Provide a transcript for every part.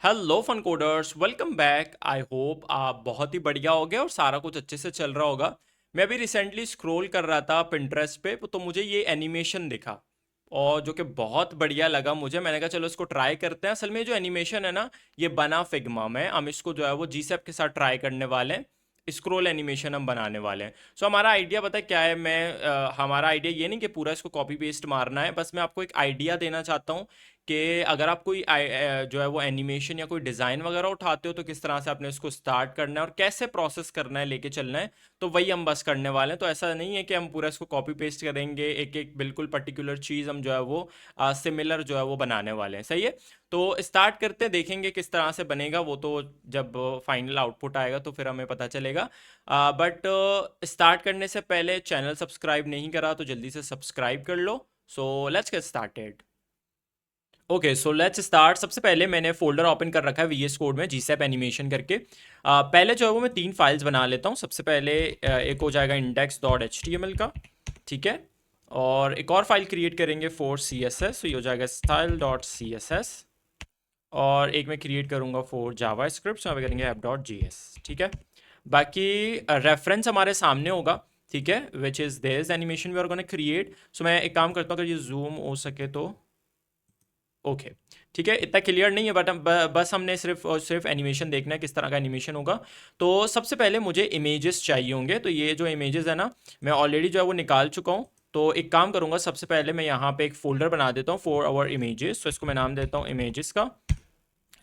Hello fun coders, welcome back. I hope आप बहुत ही बढ़िया हो गए और सारा कुछ अच्छे से चल रहा होगा। मैं अभी रिसेंटली स्क्रॉल कर रहा था पिंटरेस्ट पे, तो मुझे ये एनिमेशन दिखा और जो कि बहुत बढ़िया लगा मुझे। मैंने कहा चलो इसको ट्राई करते हैं। असल में जो एनिमेशन है ना, ये बना फिग्मा में। हम इसको जो है वो जीसेप के साथ ट्राई करने वाले हैं। स्क्रोल एनिमेशन हम बनाने वाले हैं। सो हमारा आइडिया पता है क्या है? हमारा आइडिया ये नहीं कि पूरा इसको कॉपी पेस्ट मारना है, बस मैं आपको एक आइडिया देना चाहता हूँ कि अगर आप कोई जो है वो एनिमेशन या कोई डिज़ाइन वगैरह उठाते हो तो किस तरह से आपने इसको स्टार्ट करना है और कैसे प्रोसेस करना है, लेके चलना है। तो वही हम बस करने वाले हैं। तो ऐसा नहीं है कि हम पूरा इसको कॉपी पेस्ट करेंगे, एक एक बिल्कुल पर्टिकुलर चीज़ हम जो है वो सिमिलर जो है वो बनाने वाले हैं। सही है। तो स्टार्ट करते हैं, देखेंगे किस तरह से बनेगा। वो तो जब फाइनल आउटपुट आएगा तो फिर हमें पता चलेगा। बट स्टार्ट करने से पहले चैनल सब्सक्राइब नहीं करा तो जल्दी से सब्सक्राइब कर लो। So let's get started. Okay, so let's start. सबसे पहले मैंने फोल्डर ओपन कर रखा है VS कोड में, जीसैप एनिमेशन करके। पहले जो है वो मैं 3 फाइल्स बना लेता हूँ। सबसे पहले एक हो जाएगा index.html का। ठीक है। और एक और फाइल क्रिएट करेंगे फॉर CSS, तो ये हो जाएगा style.css। और एक मैं क्रिएट करूँगा फॉर जावा स्क्रिप्ट, यहाँ पे करेंगे app.js। ठीक है। बाकी रेफरेंस हमारे सामने होगा। ठीक है, which is this animation we are gonna create. So मैं एक काम करता हूँ, अगर ये जूम हो सके तो। ओके। ठीक है, इतना क्लियर नहीं है, बट बस हमने सिर्फ और सिर्फ एनिमेशन देखना है किस तरह का एनिमेशन होगा। तो सबसे पहले मुझे इमेजेस चाहिए होंगे। तो ये जो इमेजेस है ना, मैं ऑलरेडी जो है वो निकाल चुका हूँ। तो एक काम करूँगा, सबसे पहले मैं यहाँ पे एक फोल्डर बना देता हूँ फॉर आवर इमेजेस। तो इसको मैं नाम देता हूँ इमेजेस का।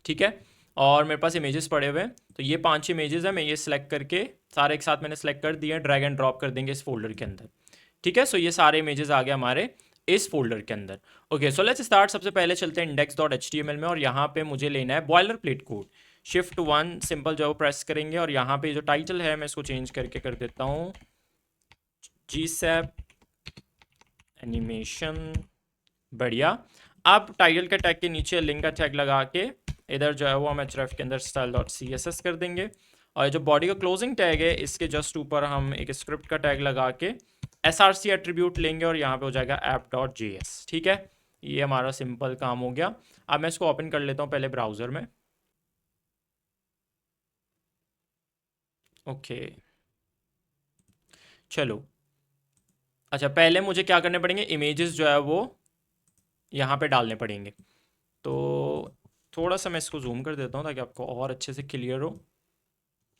ठीक है। और मेरे पास इमेजेस पड़े हुए हैं, तो ये 5 इमेजेस हैं। मैं ये सिलेक्ट करके सारे एक साथ मैंने सेलेक्ट कर दिए, ड्रैग एंड ड्रॉप कर देंगे इस फोल्डर के अंदर। ठीक है। सो ये सारे इमेजेस आ गए हमारे इस फोल्डर के अंदर। Okay, so let's start. सबसे पहले चलते हैं index.html में, और यहाँ पे मुझे लेना है boiler plate code. Shift 1 simple जो है वो प्रेस करेंगे, और यहाँ पे जो टाइटल है मैं इसको चेंज करके कर देता हूँ GSAP एनिमेशन। बढ़िया। अब टाइटल के टैग के नीचे लिंक का टैग लगा के इधर जो है वो हम href के अंदर style.css कर देंगे। और जो बॉडी का क्लोजिंग टैग है, इसके जस्ट ऊपर हम एक स्क्रिप्ट का टैग लगा के src एट्रीब्यूट लेंगे, और यहाँ पे हो जाएगा app.js। ठीक है। ये हमारा सिंपल काम हो गया। अब मैं इसको ओपन कर लेता हूँ पहले ब्राउज़र में। ओके, चलो। अच्छा, पहले मुझे क्या करने पड़ेंगे, इमेजेस जो है वो यहाँ पे डालने पड़ेंगे। तो थोड़ा सा मैं इसको जूम कर देता हूँ ताकि आपको और अच्छे से क्लियर हो।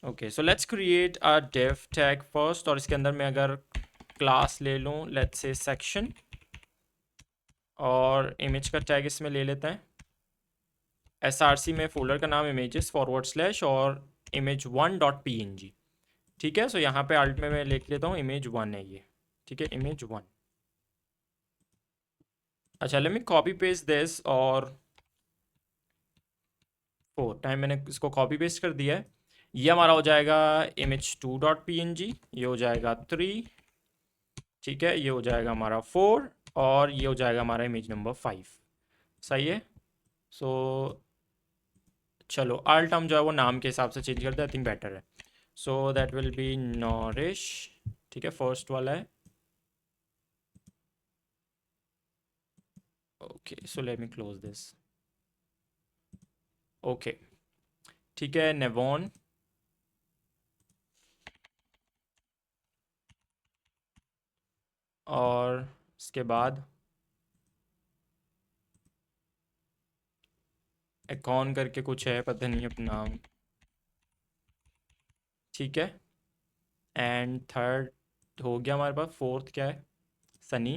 Okay, so let's create a Dave tag first, और इसके अंदर मैं अगर क्लास ले लूँ, लेट्स से सेक्शन, और इमेज का टैग इसमें ले लेते हैं। src में फोल्डर का नाम इमेजेस / और image1.png। ठीक है। सो यहाँ पे अल्ट में मैं लिख लेता हूँ image1 है ये। ठीक है, image1। अच्छा, let me copy paste this, और 4 टाइम मैंने इसको कॉपी पेस्ट कर दिया है। ये हमारा हो जाएगा image2.png, ये हो जाएगा 3। ठीक है, ये हो जाएगा हमारा 4, और ये हो जाएगा हमारा इमेज नंबर 5। सही है। सो चलो, अल्ट हम जो है वो नाम के हिसाब से चेंज करते हैं, आई थिंक बेटर है। So that will be nourish. ठीक है, फर्स्ट वाला है। Okay, so let me close this. Okay. ठीक है, नेवॉन। और इसके बाद एकॉन करके कुछ है, पता नहीं अब नाम। ठीक है। एंड थर्ड हो गया हमारे पास। फोर्थ क्या है? सनी।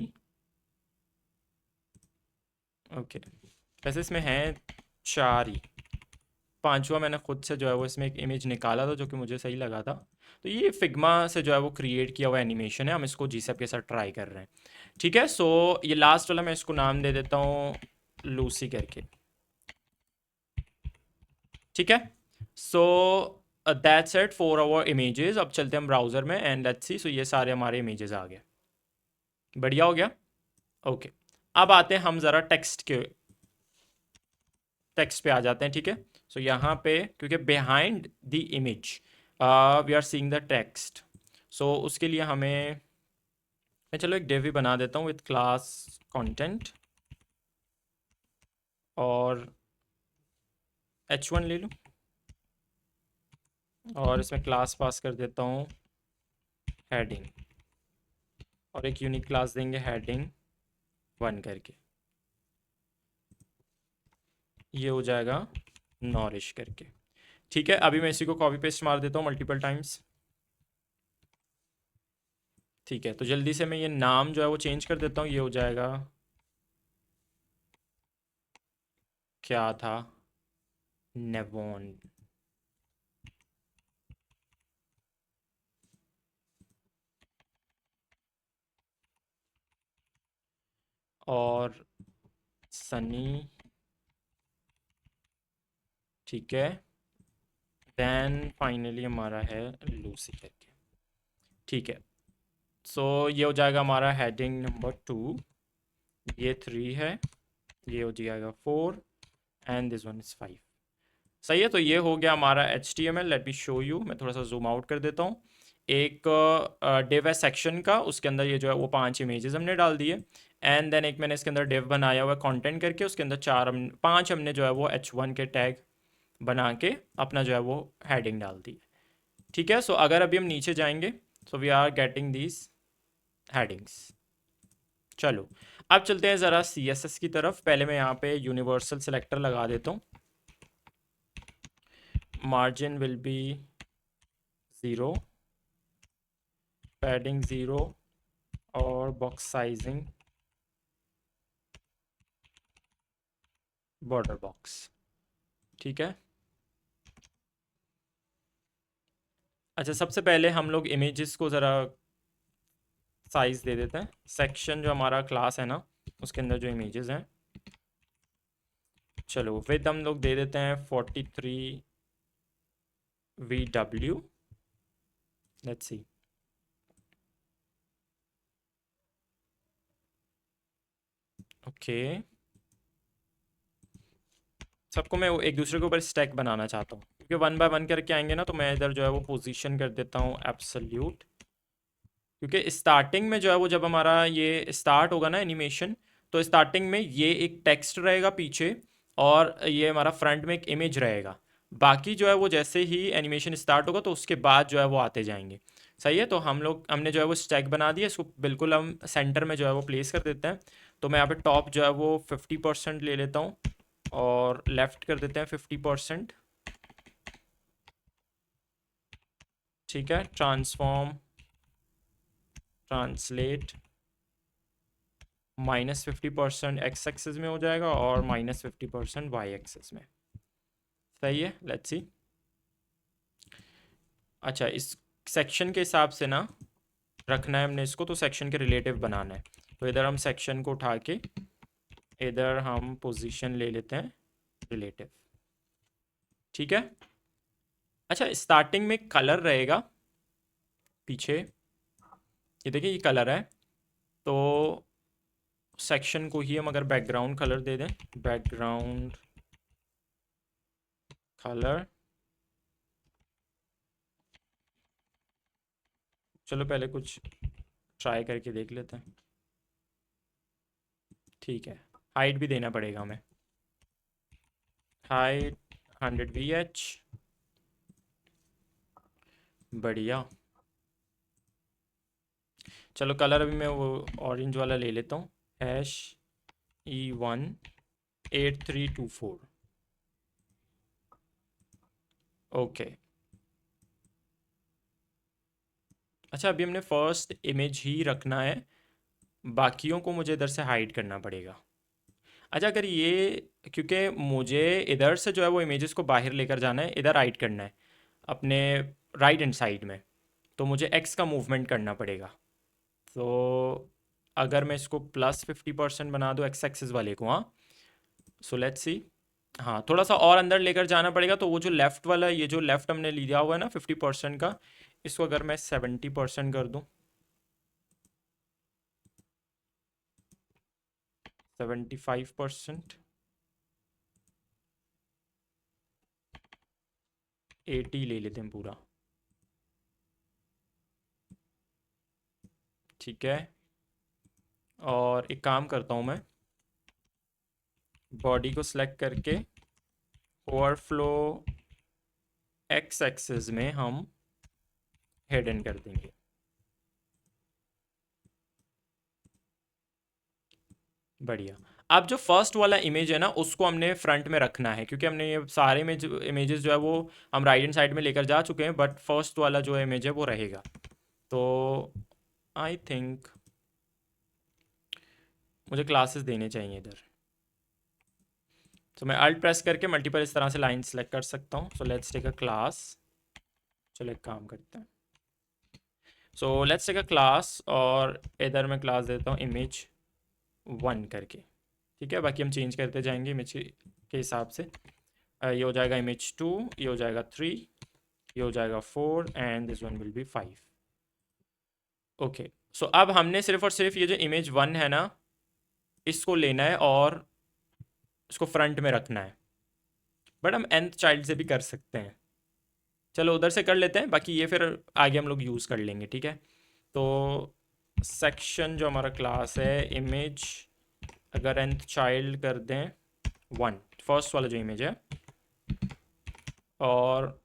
ओके। वैसे इसमें हैं 4 ही। पांचवा मैंने खुद से जो है वो इसमें एक इमेज निकाला था जो कि मुझे सही लगा था। तो ये फिग्मा से जो है वो क्रिएट किया हुआ एनिमेशन है, हम इसको जीसैप के साथ ट्राई कर रहे हैं। ठीक है। सो ये लास्ट वाला मैं इसको नाम दे देता हूँ लूसी करके। ठीक है। So that's it for our images. अब चलते हैं हम ब्राउज़र में, एंड लेट्स सी। सो ये सारे हमारे इमेजेस आ गए। बढ़िया हो गया। ओके। अब आते हैं हम ज़रा टेक्स्ट पे आ जाते हैं। ठीक है। सो यहाँ पे क्योंकि behind the image we are seeing the text, so उसके लिए हमें, मैं चलो एक डिव भी बना देता हूँ विथ क्लास कंटेंट। और H1 ले लूँ और इसमें क्लास पास कर देता हूँ हेडिंग, और एक यूनिक क्लास देंगे हेडिंग 1 करके। ये हो जाएगा नॉरिश करके। ठीक है, अभी मैं इसी को कॉपी पेस्ट मार देता हूँ मल्टीपल टाइम्स। ठीक है, तो जल्दी से मैं ये नाम जो है वो चेंज कर देता हूँ। ये हो जाएगा, क्या था, नेवोन। और सनी, ठीक है, देन फाइनली हमारा है लूसी करके। ठीक है, सो ये हो जाएगा हमारा हेडिंग नंबर 2, ये 3 है, ये हो जाएगा 4 एंड दिस वन इज़ 5। सही है, तो ये हो गया हमारा HTML। Let me show you, मैं थोड़ा सा जूम आउट कर देता हूँ। एक डिव है सेक्शन का, उसके अंदर ये जो है वो 5 इमेजेस हमने डाल दिए। एंड देन एक मैंने इसके अंदर डिव बनाया हुआ है कंटेंट करके, उसके अंदर 5 हमने जो है वो H1 के टैग बना के अपना जो है वो हेडिंग डाल दी। ठीक है, सो अगर अभी हम नीचे जाएंगे, so we are getting these headings. चलो, अब चलते हैं ज़रा CSS की तरफ। पहले मैं यहाँ पे यूनिवर्सल सेलेक्टर लगा देता हूँ। मार्जिन विल बी 0, पैडिंग 0, और बॉक्स साइजिंग बॉर्डर बॉक्स। ठीक है, अच्छा सबसे पहले हम लोग इमेजेस को ज़रा साइज़ दे देते हैं। सेक्शन जो हमारा क्लास है ना, उसके अंदर जो इमेजेस हैं, चलो विद हम लोग दे देते हैं 43 VW। लेट्स सी, ओके, सबको मैं एक दूसरे के ऊपर स्टैक बनाना चाहता हूँ, क्योंकि 1 बाय 1 करके आएंगे ना, तो मैं इधर जो है वो पोजीशन कर देता हूँ एब्सोल्यूट। क्योंकि स्टार्टिंग में जो है वो जब हमारा ये स्टार्ट होगा ना एनिमेशन, तो स्टार्टिंग में ये एक टेक्स्ट रहेगा पीछे, और ये हमारा फ्रंट में एक इमेज रहेगा। बाकी जो है वो जैसे ही एनिमेशन स्टार्ट होगा तो उसके बाद जो है वो आते जाएंगे। सही है, तो हमने जो है वो स्टैक बना दिया, इसको बिल्कुल हम सेंटर में जो है वो प्लेस कर देते हैं। तो मैं यहाँ पे टॉप जो है वो 50% ले लेता हूँ, और लेफ्ट कर देते हैं 50%। ठीक है, ट्रांसफॉर्म ट्रांसलेट -50% एक्स एक्सिस में हो जाएगा, और -50% वाई एक्सिस में। सही है, लेट्स सी। अच्छा, इस सेक्शन के हिसाब से ना रखना है हमने इसको, तो सेक्शन के रिलेटिव बनाना है। तो इधर हम सेक्शन को उठा के इधर हम पोजीशन ले लेते हैं रिलेटिव। ठीक है, अच्छा स्टार्टिंग में कलर रहेगा पीछे, ये देखिए ये कलर है। तो सेक्शन को ही हम अगर बैकग्राउंड कलर दे दें, बैकग्राउंड कलर, चलो पहले कुछ ट्राई करके देख लेते हैं। ठीक है, हाइट भी देना पड़ेगा हमें, हाइट 100 VH। बढ़िया, चलो कलर अभी मैं वो ऑरेंज वाला ले लेता हूँ, #E18324। ओके, अच्छा अभी हमने फर्स्ट इमेज ही रखना है, बाकियों को मुझे इधर से हाइड करना पड़ेगा। अच्छा, अगर ये, क्योंकि मुझे इधर से जो है वो इमेजेस को बाहर लेकर जाना है, इधर हाइड करना है अपने राइट हैंड साइड में, तो मुझे एक्स का मूवमेंट करना पड़ेगा। तो अगर मैं इसको +50% बना दूँ एक्स एक्सिस वाले को, हाँ, सो लेट्स सी। हाँ, थोड़ा सा और अंदर लेकर जाना पड़ेगा, तो वो जो लेफ़्ट वाला, ये जो लेफ़्ट हमने लिया हुआ है ना 50% का, इसको अगर मैं 70% कर दूँ, 75%, 80 ले लेते हैं पूरा। ठीक है, और एक काम करता हूँ मैं, बॉडी को सिलेक्ट करके ओवरफ्लो एक्स एक्सिस में हम हिडन कर देंगे। बढ़िया। अब जो फर्स्ट वाला इमेज है ना उसको हमने फ्रंट में रखना है, क्योंकि हमने ये सारे इमेजेस जो है वो हम राइट हैंड साइड में लेकर जा चुके हैं, बट फर्स्ट वाला जो इमेज है वो रहेगा। तो आई थिंक मुझे क्लासेस देने चाहिए इधर। तो मैं अल्ट प्रेस करके मल्टीपल इस तरह से लाइन सेलेक्ट कर सकता हूँ। So let's take a class. चलो एक काम करते हैं। So let's take a class और इधर मैं क्लास देता हूँ इमेज 1 करके। ठीक है, बाकी हम चेंज करते जाएंगे इमेज के हिसाब से। ये हो जाएगा इमेज 2, ये हो जाएगा 3, ये हो जाएगा 4 and this one will be 5। Okay. So अब हमने सिर्फ और सिर्फ ये जो इमेज 1 है ना इसको लेना है और इसको फ्रंट में रखना है, बट हम nth चाइल्ड से भी कर सकते हैं। चलो उधर से कर लेते हैं, बाकी ये फिर आगे हम लोग यूज़ कर लेंगे। ठीक है, तो सेक्शन जो हमारा क्लास है इमेज, अगर nth चाइल्ड कर दें 1, फर्स्ट वाला जो इमेज है, और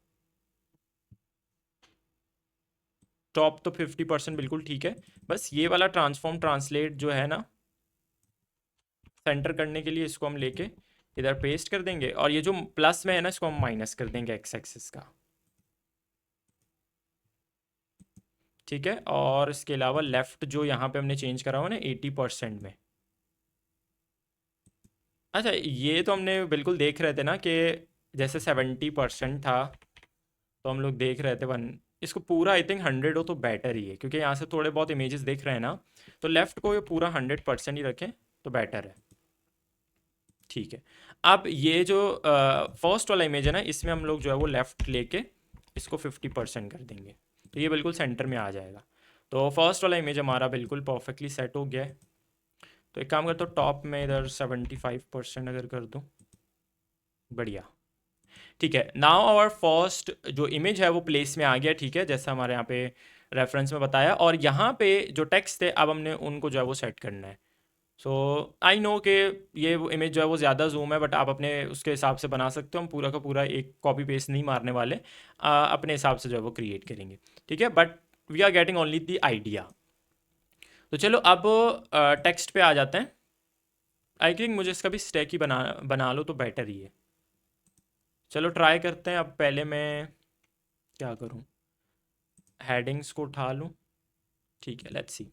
टॉप तो 50% बिल्कुल ठीक है। बस ये वाला ट्रांसफॉर्म ट्रांसलेट जो है ना सेंटर करने के लिए इसको हम लेके इधर पेस्ट कर देंगे, और ये जो प्लस में है ना इसको हम माइनस कर देंगे एक्स एक्सिस का। ठीक है, और इसके अलावा लेफ्ट जो यहाँ पे हमने चेंज करा हुआ ना 80% में। अच्छा, ये तो हमने बिल्कुल देख रहे थे ना कि जैसे 70% था, तो हम लोग देख रहे थे 1, इसको पूरा आई थिंक 100 हो तो बेटर ही है, क्योंकि यहाँ से थोड़े बहुत इमेजेस देख रहे हैं ना, तो लेफ्ट को ये पूरा 100% ही रखें तो बेटर है। ठीक है, अब ये जो फर्स्ट वाला इमेज है ना इसमें हम लोग जो है वो लेफ़्ट लेके इसको 50% कर देंगे, तो ये बिल्कुल सेंटर में आ जाएगा। तो फर्स्ट वाला इमेज हमारा बिल्कुल परफेक्टली सेट हो गया है। तो एक काम करता हूँ, टॉप में इधर 75% अगर कर दूँ। बढ़िया। ठीक है, नाउ आवर फर्स्ट जो इमेज है वो प्लेस में आ गया। ठीक है, जैसा हमारे यहाँ पे रेफरेंस में बताया, और यहाँ पे जो टेक्स्ट थे अब हमने उनको जो है वो सेट करना है। सो आई नो कि ये इमेज जो है वो ज़्यादा जूम है, बट आप अपने उसके हिसाब से बना सकते हो। हम पूरा का पूरा एक कॉपी पेस्ट नहीं मारने वाले, अपने हिसाब से जो है वो क्रिएट करेंगे। ठीक है, but we are getting only the idea. तो चलो अब टेक्स्ट पे आ जाते हैं। आई थिंक मुझे इसका भी स्टैक ही बना बना लो तो बेटर ही है। चलो ट्राई करते हैं। अब पहले मैं क्या करूँ, हेडिंग्स को उठा लूँ। ठीक है, लेट्स सी।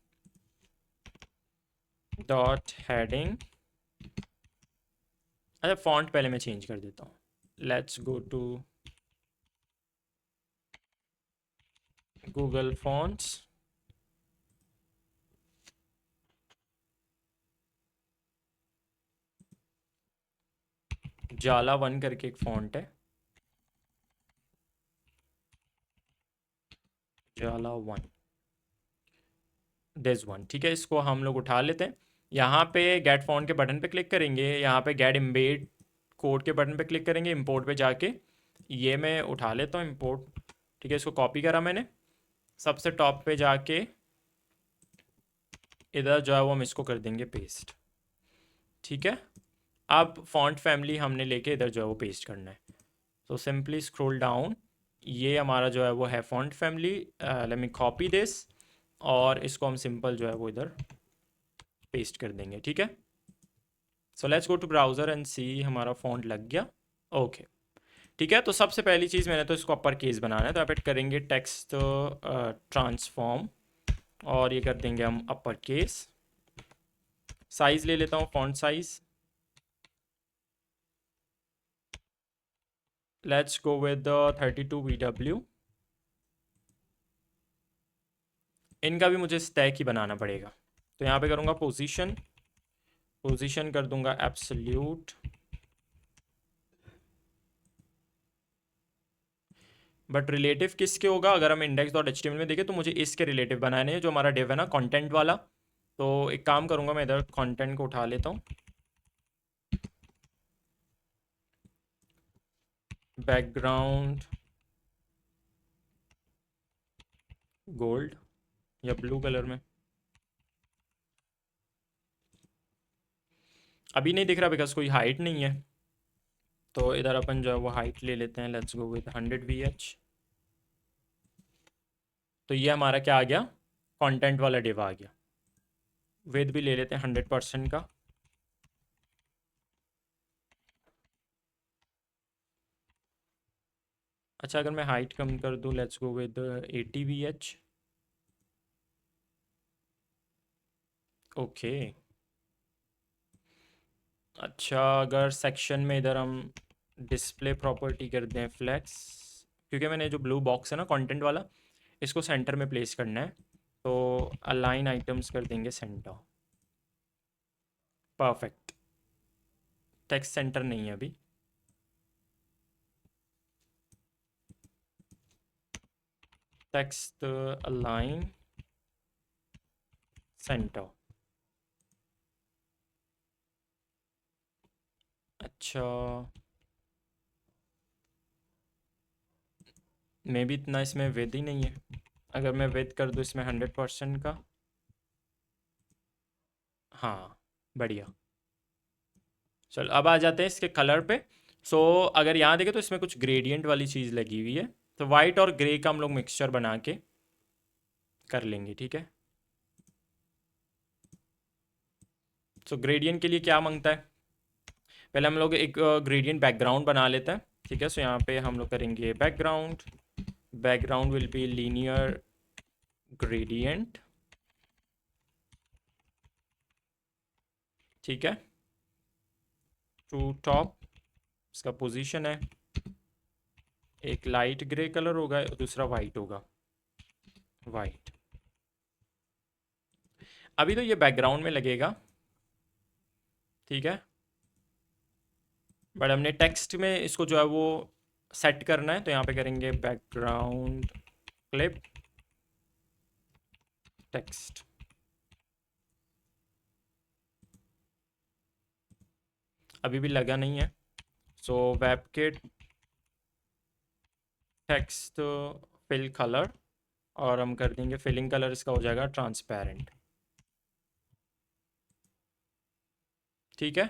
Dot heading. अच्छा, फॉन्ट पहले मैं चेंज कर देता हूँ। Let's go to Google fonts. जाला 1 करके एक फॉन्ट है, जाला 1, दिस वन। ठीक है, इसको हम लोग उठा लेते हैं। यहाँ पे गेट फॉन्ट के बटन पे क्लिक करेंगे, यहाँ पे गेट एम्बेड कोड के बटन पे क्लिक करेंगे, इंपोर्ट पे जाके ये मैं उठा लेता हूँ इंपोर्ट। ठीक है, इसको कॉपी करा मैंने, सबसे टॉप पे जाके इधर जो है वो हम इसको कर देंगे पेस्ट। ठीक है, अब फॉन्ट फैमिली हमने लेके इधर जो है वो पेस्ट करना है। तो सिंपली स्क्रॉल डाउन, ये हमारा जो है वो है font family. Let me copy this, और इसको हम सिंपल जो है वो इधर पेस्ट कर देंगे। ठीक है, so let's go to browser and see, हमारा फॉन्ट लग गया। ओके। ठीक है, तो सबसे पहली चीज़ मैंने तो इसको अपर केस बनाना है, तो आप करेंगे टेक्स्ट ट्रांसफॉर्म, और ये कर देंगे हम अपर केस। साइज़ ले लेता हूँ, font size let's go with 32 VW। इनका भी मुझे स्टैक ही बनाना पड़ेगा, तो यहाँ पे करूँगा पोजीशन, पोजीशन कर दूंगा एब्सोल्यूट। बट रिलेटिव किसके होगा, अगर हम index.html में देखें तो मुझे इसके रिलेटिव बनाने हैं, जो हमारा डिव है ना कंटेंट वाला। तो एक काम करूँगा, मैं इधर कंटेंट को उठा लेता हूँ, बैकग्राउंड गोल्ड या ब्लू कलर में। अभी नहीं दिख रहा बिकॉज कोई हाइट नहीं है, तो इधर अपन जो है वो हाइट ले लेते हैं, लेट्स गो विद 100 VH। तो ये हमारा क्या आ गया, कंटेंट वाला डिव आ गया। विद भी ले लेते हैं 100% का। अच्छा, अगर मैं हाइट कम कर दूं, let's go with 80 VH। Okay. अच्छा, अगर सेक्शन में इधर हम डिस्प्ले प्रॉपर्टी कर दें फ्लेक्स, क्योंकि मैंने जो ब्लू बॉक्स है ना कंटेंट वाला, इसको सेंटर में प्लेस करना है, तो अलाइन आइटम्स कर देंगे सेंटर। परफेक्ट। टेक्स्ट सेंटर नहीं है अभी। Text align centre. अच्छा, मे भी इतना इसमें विद ही नहीं है। अगर मैं विद कर दूँ इसमें 100% का। हाँ, बढ़िया। चल अब आ जाते हैं इसके कलर पे। सो अगर यहाँ देखें तो इसमें कुछ ग्रेडियंट वाली चीज़ लगी हुई है, तो वाइट और ग्रे का हम लोग मिक्सचर बना के कर लेंगे, ठीक है। सो ग्रेडियंट के लिए क्या मांगता है, पहले हम लोग एक ग्रेडियंट बैकग्राउंड बना लेते हैं, ठीक है। सो यहाँ पे हम लोग करेंगे background. Background will be linear gradient, ठीक है। टू टॉप, इसका पोजीशन है, एक लाइट ग्रे कलर होगा और दूसरा वाइट होगा, वाइट। अभी तो ये बैकग्राउंड में लगेगा, ठीक है। बट हमने टेक्स्ट में इसको जो है वो सेट करना है, तो यहाँ पे करेंगे बैकग्राउंड क्लिप टेक्स्ट। अभी भी लगा नहीं है, सो वेबकिट टेक्स्ट फिल कलर, और हम कर देंगे फिलिंग कलर, इसका हो जाएगा ट्रांसपेरेंट, ठीक है।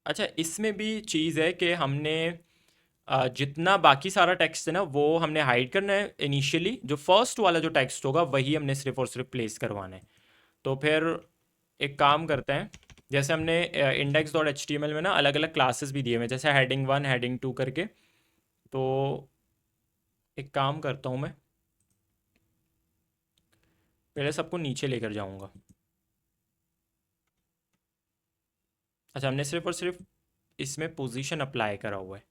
अच्छा, इसमें भी चीज़ है कि हमने जितना बाकी सारा टेक्स्ट है ना वो हमने हाइड करना है इनिशियली, जो फर्स्ट वाला जो टेक्स्ट होगा वही हमने सिर्फ और सिर्फ प्लेस करवाना है। तो फिर एक काम करते हैं, जैसे हमने index.html में ना अलग अलग क्लासेस भी दिए हुए हैं, जैसे heading 1 heading 2 करके। तो एक काम करता हूँ मैं, पहले सबको नीचे लेकर जाऊँगा। अच्छा, हमने सिर्फ और सिर्फ इसमें पोजीशन अप्लाई करा हुआ है।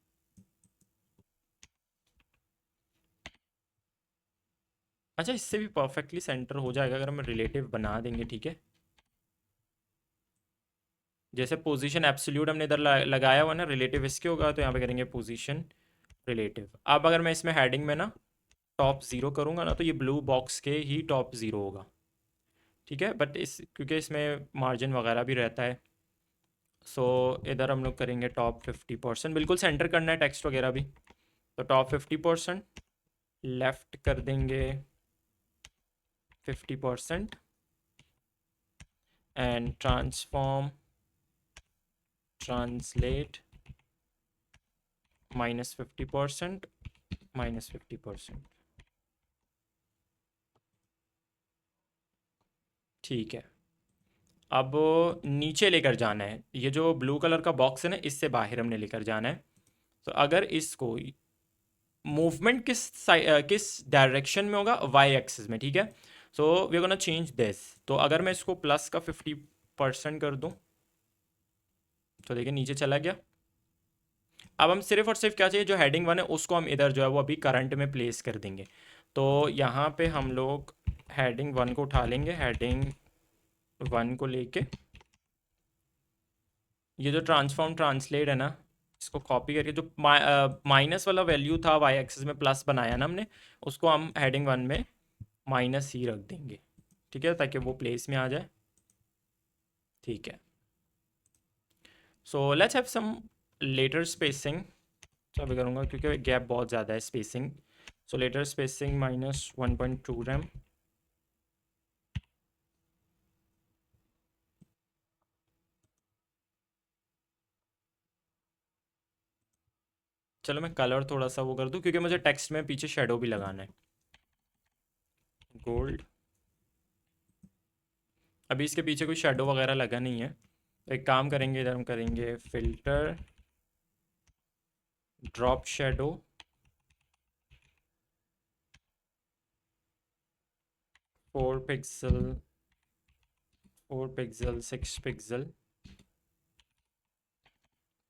अच्छा, इससे भी परफेक्टली सेंटर हो जाएगा अगर हम रिलेटिव बना देंगे, ठीक है। जैसे पोजीशन एब्सोल्यूट हमने इधर लगाया हुआ ना, रिलेटिव इसके होगा, तो यहाँ पे करेंगे पोजीशन रिलेटिव। अब अगर मैं इसमें हेडिंग में ना टॉप 0 करूँगा ना, तो ये ब्लू बॉक्स के ही टॉप 0 होगा, ठीक है। बट इस क्योंकि इसमें मार्जिन वगैरह भी रहता है, सो इधर हम लोग करेंगे टॉप 50%, बिल्कुल सेंटर करना है टेक्स्ट वगैरह भी। तो टॉप 50%, लेफ्ट कर देंगे 50%, एंड ट्रांसफॉर्म ट्रांसलेट -50%, -50%, ठीक है। अब नीचे लेकर जाना है, ये जो ब्लू कलर का बॉक्स है ना, इससे बाहर हमने लेकर जाना है। तो अगर इसको मूवमेंट किस डायरेक्शन में होगा, वाई एक्सिस में, ठीक है। So we gonna change this. तो अगर मैं इसको प्लस का 50% कर दूं, तो देखिए नीचे चला गया। अब हम सिर्फ और सिर्फ क्या चाहिए, जो हेडिंग 1 है उसको हम इधर जो है वो अभी करंट में प्लेस कर देंगे। तो यहाँ पे हम लोग हेडिंग 1 को उठा लेंगे, हेडिंग 1 को लेके ये जो ट्रांसफॉर्म ट्रांसलेट है ना, इसको कॉपी करके जो माइनस वाला वैल्यू था वाई एक्सिस में प्लस बनाया ना हमने, उसको हम हेडिंग 1 में माइनस ही रख देंगे, ठीक है, ताकि वो प्लेस में आ जाए, ठीक है। So let's have some letter spacing. तो अभी करूँगा क्योंकि गैप बहुत ज़्यादा है spacing. So letter spacing -1.2 rem। चलो मैं कलर थोड़ा सा वो कर दूँ, क्योंकि मुझे टेक्स्ट में पीछे शेडो भी लगाना है। गोल्ड। अभी इसके पीछे कोई शेडो वगैरह लगा नहीं है, तो एक काम करेंगे, इधर हम करेंगे filter, drop shadow, 4 pixel, 4 pixel, 6 pixel,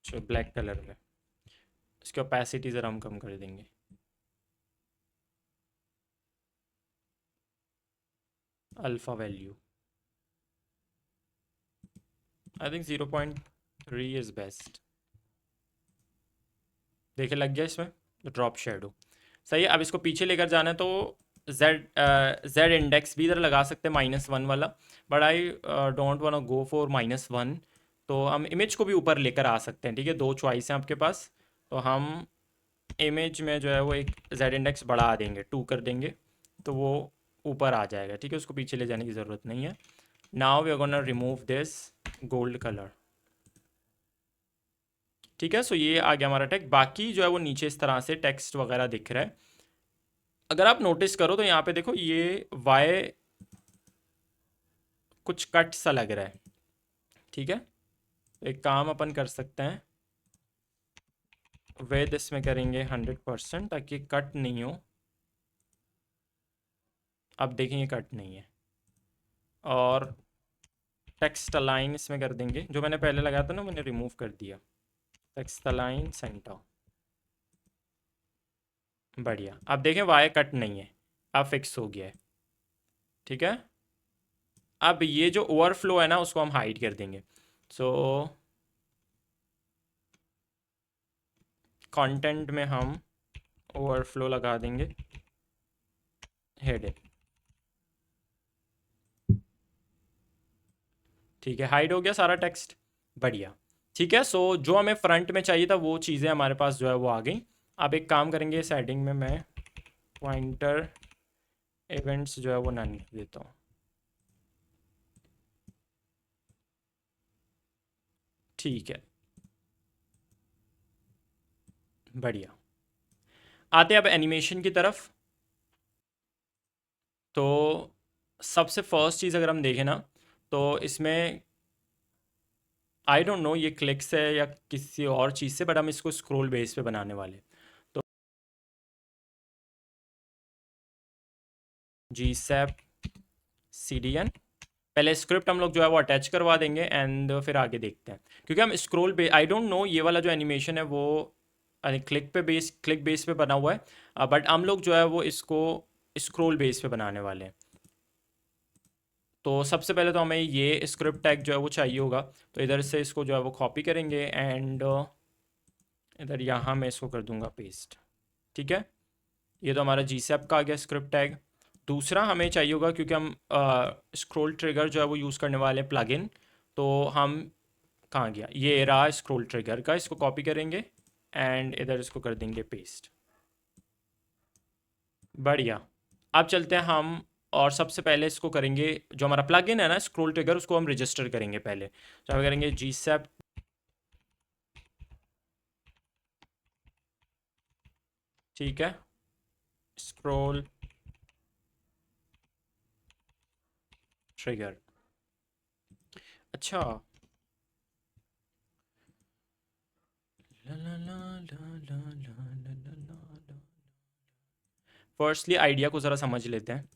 जो ब्लैक कलर में। इसकी ओपेसिटी ज़रा हम कम कर देंगे। Alpha value I think 0.3 is best. देखे लग गया इसमें ड्रॉप शेडो। सही है। अब इसको पीछे लेकर जाना है, तो जेड इंडेक्स भी इधर लगा सकते हैं -1 वाला, but I don't want go for -1। तो हम इमेज को भी ऊपर लेकर आ सकते हैं, ठीक है। दो चॉइस हैं आपके पास, तो हम इमेज में जो है वो एक जेड इंडेक्स बढ़ा देंगे, 2 कर देंगे, तो वो ऊपर आ जाएगा, ठीक है। उसको पीछे ले जाने की ज़रूरत नहीं है। Now we are gonna remove this gold colour, ठीक है। सो ये आ गया हमारा टेक्स्ट। बाकी जो है वो नीचे इस तरह से टेक्स्ट वगैरह दिख रहा है। अगर आप नोटिस करो तो यहाँ पे देखो, ये वाई कुछ कट सा लग रहा है, ठीक है। तो एक काम अपन कर सकते हैं, विद इसमें करेंगे 100%, ताकि कट नहीं हो। अब देखेंगे कट नहीं है। और टेक्स्ट अलाइन इसमें कर देंगे, जो मैंने पहले लगाया था ना, मैंने रिमूव कर दिया। टेक्स्ट अलाइन सेंटर, बढ़िया। अब देखें वाई कट नहीं है, अब फिक्स हो गया है, ठीक है। अब ये जो ओवरफ्लो है ना, उसको हम हाइड कर देंगे। सो कंटेंट में हम ओवरफ्लो लगा देंगे, हेडिंग, ठीक है। हाइड हो गया सारा टेक्स्ट, बढ़िया, ठीक है। सो जो हमें फ्रंट में चाहिए था वो चीज़ें हमारे पास जो है वो आ गई। अब एक काम करेंगे, सेटिंग में मैं पॉइंटर इवेंट्स जो है वो नन कर देता हूँ, ठीक है, बढ़िया। आते हैं अब एनिमेशन की तरफ। तो सबसे फर्स्ट चीज़ अगर हम देखें ना, तो इसमें आई डोंट नो ये क्लिक्स है या किसी और चीज़ से, बट हम इसको स्क्रॉल बेस पे बनाने वाले हैं। तो जी सैप CDN, पहले स्क्रिप्ट हम लोग जो है वो अटैच करवा देंगे, एंड फिर आगे देखते हैं। क्योंकि हम scroll by I don't know ये वाला जो एनिमेशन है वो क्लिक बेस पे बना हुआ है, बट हम लोग जो है वो इसको स्क्रॉल बेस पे बनाने वाले हैं। तो सबसे पहले तो हमें ये स्क्रिप्ट टैग जो है वो चाहिए होगा, तो इधर से इसको जो है वो कॉपी करेंगे, एंड इधर यहाँ मैं इसको कर दूंगा पेस्ट, ठीक है। ये तो हमारा GSAP का आ गया स्क्रिप्ट टैग। दूसरा हमें चाहिए होगा, क्योंकि हम स्क्रॉल ट्रिगर जो है वो यूज़ करने वाले प्लगइन, तो हम कहाँ गया, ये रहा स्क्रॉल ट्रिगर का, इसको कॉपी करेंगे एंड इधर इसको कर देंगे पेस्ट, बढ़िया। अब चलते हैं हम, और सबसे पहले इसको करेंगे, जो हमारा प्लगइन है ना स्क्रॉल ट्रिगर, उसको हम रजिस्टर करेंगे पहले। तो हम करेंगे GSAP, ठीक है, स्क्रॉल ट्रिगर, अच्छा। ला ला ला ला ला ला ला ला ला। फर्स्टली आइडिया को ज़रा समझ लेते हैं,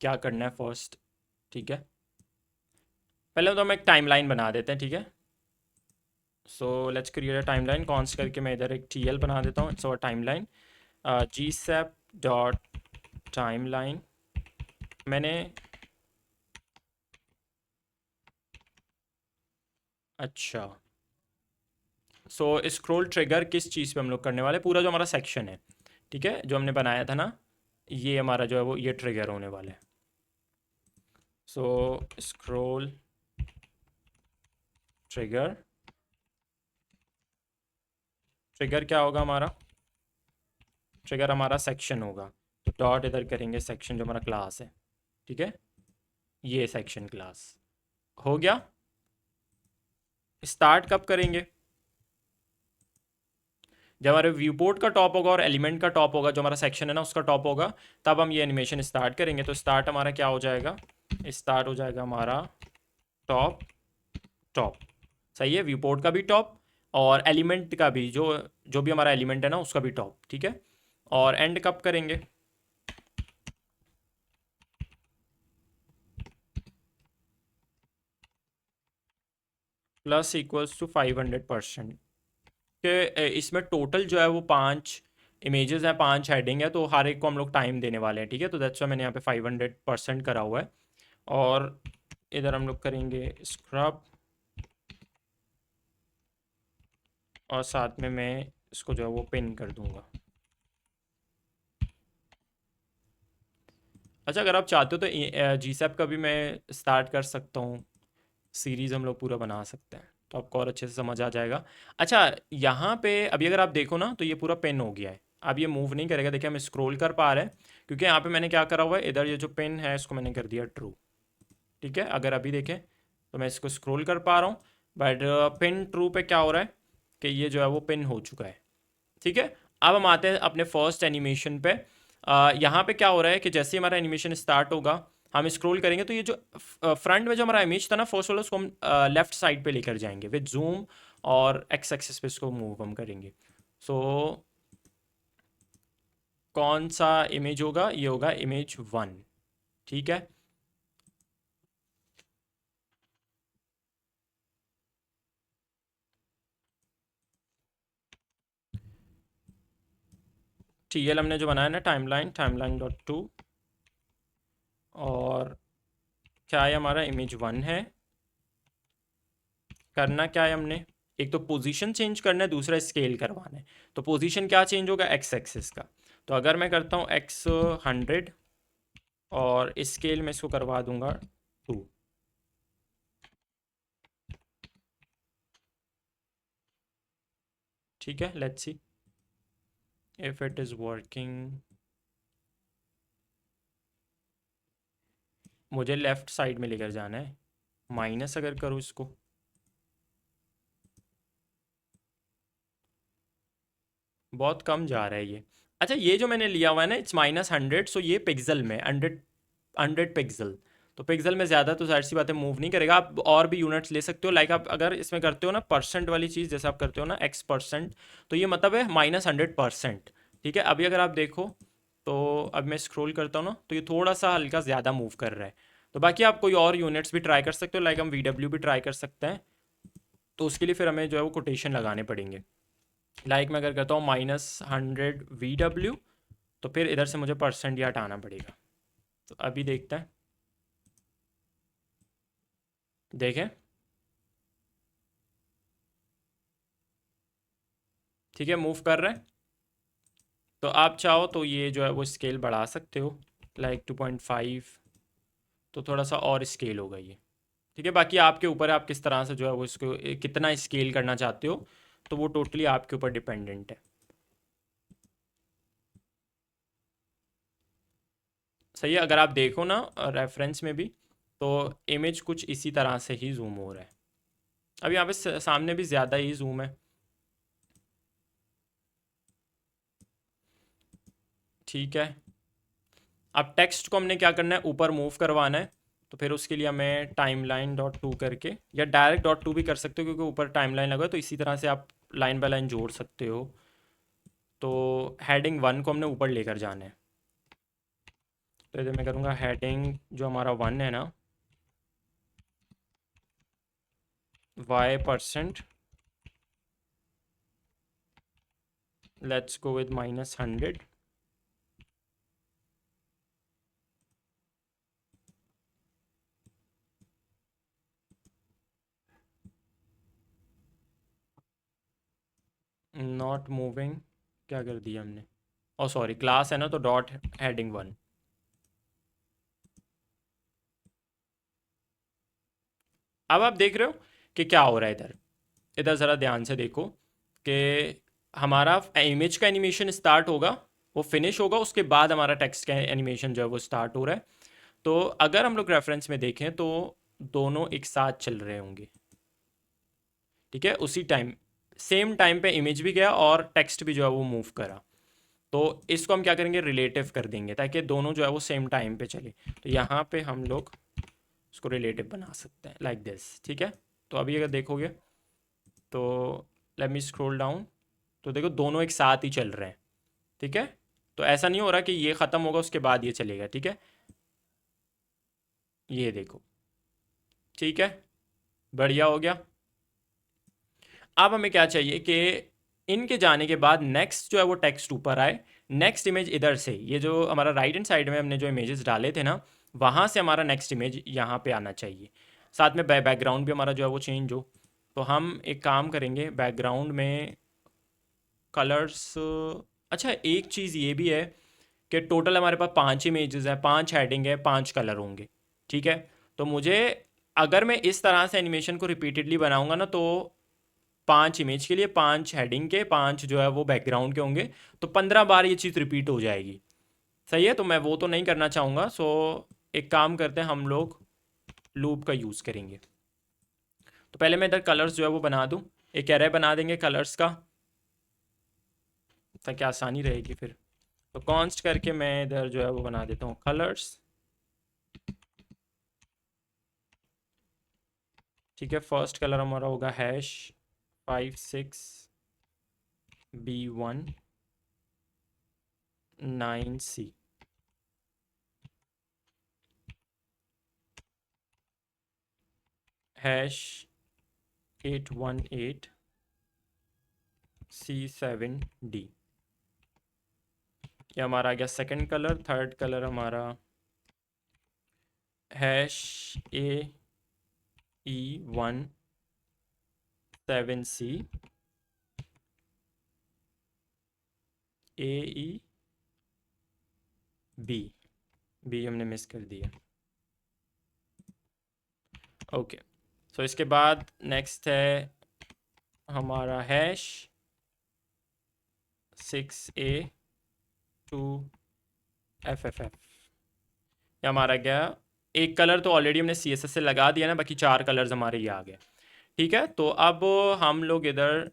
क्या करना है फर्स्ट, ठीक है। पहले तो हम एक टाइमलाइन बना देते हैं, ठीक है। So let's create a timeline, cons करके मैं इधर एक TL बना देता हूँ। It's our timeline, GSAP dot timeline. मैंने, अच्छा, सो स्क्रॉल ट्रिगर किस चीज़ पे हम लोग करने वाले, पूरा जो हमारा सेक्शन है, ठीक है, जो हमने बनाया था ना, ये हमारा जो है वो ये ट्रिगर होने वाला है। सो स्क्रॉल ट्रिगर, ट्रिगर क्या होगा हमारा, ट्रिगर हमारा सेक्शन होगा, तो डॉट इधर करेंगे सेक्शन, जो हमारा क्लास है, ठीक है, ये सेक्शन क्लास हो गया। स्टार्ट कब करेंगे, जब हमारे व्यू पोर्ट का टॉप होगा और एलिमेंट का टॉप होगा, जो हमारा सेक्शन है ना उसका टॉप होगा, तब हम ये एनिमेशन स्टार्ट करेंगे। तो स्टार्ट हमारा क्या हो जाएगा, स्टार्ट हो जाएगा हमारा टॉप टॉप। सही है, व्यू पोर्ट का भी टॉप और एलिमेंट का भी, जो जो भी हमारा एलिमेंट है ना उसका भी टॉप। ठीक है, और एंड कब करेंगे, प्लस इक्वल्स टू 500%। कि इसमें टोटल जो है वो 5 इमेजेस हैं, 5 हेडिंग है, तो हर एक को हम लोग टाइम देने वाले हैं। ठीक है, तो दैट्स वाई मैंने यहाँ पे 500% करा हुआ है। और इधर हम लोग करेंगे स्क्रब, और साथ में मैं इसको जो है वो पिन कर दूंगा। अच्छा, अगर आप चाहते हो तो जी सैप का भी मैं स्टार्ट कर सकता हूँ, सीरीज़ हम लोग पूरा बना सकते हैं, तो आपको और अच्छे से समझ आ जाएगा। अच्छा, यहाँ पे अभी अगर आप देखो ना तो ये पूरा पेन हो गया है, अब ये मूव नहीं करेगा। देखिए हम स्क्रॉल कर पा रहे हैं, क्योंकि यहाँ पे मैंने क्या करा हुआ है, इधर ये जो पेन है इसको मैंने कर दिया ट्रू। ठीक है, अगर अभी देखें तो मैं इसको स्क्रॉल कर पा रहा हूँ, बट पिन ट्रू पे क्या हो रहा है कि ये जो है वो पिन हो चुका है। ठीक है, अब हम आते हैं अपने फर्स्ट एनिमेशन पे। यहाँ पे क्या हो रहा है कि जैसे ही हमारा एनिमेशन स्टार्ट होगा, हम स्क्रॉल करेंगे तो ये जो फ्रंट में जो हमारा इमेज था ना फर्स्ट वाला, उसको हम लेफ्ट साइड पे लेकर जाएंगे विद जूम, और एक्स एक्सिस पे इसको मूव हम करेंगे। सो कौन सा इमेज होगा, ये होगा इमेज 1। ठीक है, टीएल हमने जो बनाया ना टाइमलाइन, टाइमलाइन डॉट टू, और क्या है हमारा इमेज 1 है। करना क्या है हमने, एक तो पोजीशन चेंज करना है, दूसरा स्केल करवाना है। तो पोजीशन क्या चेंज होगा, एक्स एक्सिस का। तो अगर मैं करता हूँ एक्स 100 और स्केल में इसको करवा दूंगा 2। ठीक है, let's see if it is working. मुझे लेफ्ट साइड में लेकर जाना है, माइनस अगर करूँ इसको, बहुत कम जा रहा है ये। अच्छा, ये जो मैंने लिया हुआ है ना इट्स -100, सो ये पिक्सल में 100 पिक्सल। तो पिक्सल में ज़्यादा तो जाहिर सी बात है मूव नहीं करेगा। आप और भी यूनिट्स ले सकते हो, लाइक आप अगर इसमें करते हो ना परसेंट वाली चीज़, जैसे आप करते हो ना x%, तो ये मतलब है -100%। ठीक है, अभी अगर आप देखो तो अब मैं स्क्रॉल करता हूँ ना तो ये थोड़ा सा हल्का ज़्यादा मूव कर रहा है। तो बाकी आप कोई और यूनिट्स भी ट्राई कर सकते हो, लाइक हम VW भी ट्राई कर सकते हैं। तो उसके लिए फिर हमें जो है वो कोटेशन लगाने पड़ेंगे। लाइक मैं अगर करता हूँ -100 VW, तो फिर इधर से मुझे परसेंट ये हटाना पड़ेगा। तो अभी देखते हैं, देखें। ठीक है, मूव कर रहे हैं। तो आप चाहो तो ये जो है वो स्केल बढ़ा सकते हो, लाइक 2.5, तो थोड़ा सा और स्केल होगा ये। ठीक है, बाकी आपके ऊपर है आप किस तरह से जो है वो इसको कितना स्केल करना चाहते हो, तो वो टोटली आपके ऊपर डिपेंडेंट है। सही है, अगर आप देखो ना रेफरेंस में भी, तो इमेज कुछ इसी तरह से ही जूम हो रहा है। अब यहाँ पे सामने भी ज़्यादा ही जूम है। ठीक है, अब टेक्स्ट को हमने क्या करना है, ऊपर मूव करवाना है। तो फिर उसके लिए हमें टाइमलाइन डॉट टू करके, या डायरेक्ट डॉट टू भी कर सकते हो, क्योंकि ऊपर टाइमलाइन लगा है, तो इसी तरह से आप लाइन बाय लाइन जोड़ सकते हो। तो हेडिंग 1 को हमने ऊपर लेकर जाना है। तो इधर मैं करूँगा हेडिंग जो हमारा 1 है ना, y%, let's go with -100। Not moving, क्या कर दिया हमने, ओ सॉरी, क्लास है ना तो डॉट हेडिंग 1। अब आप देख रहे हो कि क्या हो रहा है इधर। इधर ज़रा ध्यान से देखो कि हमारा इमेज का एनिमेशन स्टार्ट होगा, वो फिनिश होगा, उसके बाद हमारा टेक्स्ट का एनिमेशन जो है वो स्टार्ट हो रहा है। तो अगर हम लोग रेफरेंस में देखें तो दोनों एक साथ चल रहे होंगे। ठीक है, उसी टाइम सेम टाइम पे इमेज भी गया और टेक्स्ट भी जो है वो मूव करा। तो इसको हम क्या करेंगे, रिलेटिव कर देंगे ताकि दोनों जो है वो सेम टाइम पे चले। तो यहाँ पे हम लोग इसको रिलेटिव बना सकते हैं लाइक दिस, ठीक है। तो अभी अगर देखोगे तो लेट मी स्क्रॉल डाउन, तो देखो दोनों एक साथ ही चल रहे हैं, ठीक है। तो ऐसा नहीं हो रहा कि ये ख़त्म होगा उसके बाद ये चलेगा, ठीक है। ये देखो, ठीक है, बढ़िया हो गया। अब हमें क्या चाहिए कि इनके जाने के बाद नेक्स्ट जो है वो टेक्स्ट ऊपर आए, नेक्स्ट इमेज इधर से, ये जो हमारा राइट हैंड साइड में हमने जो इमेजेस डाले थे ना, वहाँ से हमारा नेक्स्ट इमेज यहाँ पे आना चाहिए। साथ में बैकग्राउंड भी हमारा जो है वो चेंज हो। तो हम एक काम करेंगे, बैकग्राउंड में कलर्स, अच्छा एक चीज़ ये भी है कि टोटल हमारे पास 5 इमेजेस है, 5 हेडिंग है, 5 कलर होंगे, ठीक है। तो मुझे, अगर मैं इस तरह से एनिमेशन को रिपीटेडली बनाऊंगा ना, तो 5 इमेज के लिए 5 हेडिंग के, 5 जो है वो बैकग्राउंड के होंगे, तो 15 बार ये चीज़ रिपीट हो जाएगी। सही है, तो मैं वो तो नहीं करना चाहूँगा। सो एक काम करते हैं, हम लोग लूप का यूज़ करेंगे। तो पहले मैं इधर कलर्स जो है वो बना दूँ, एक एरे बना देंगे कलर्स का ताकि आसानी रहेगी फिर। तो कॉन्स्ट करके मैं इधर जो है वो बना देता हूँ कलर्स, ठीक है। फर्स्ट कलर हमारा होगा हैश 56B19C, हैश 818C7D। ये हमारा आ गया सेकंड कलर। थर्ड कलर हमारा हैश AE17C, बी हमने मिस कर दिया। ओके, सो इसके बाद नेक्स्ट है हमारा हैश 6A2FFF। ये हमारा गया, एक कलर तो ऑलरेडी हमने CSS से लगा दिया ना, बाकी 4 कलर्स हमारे ये आ गए, ठीक है। तो अब हम लोग इधर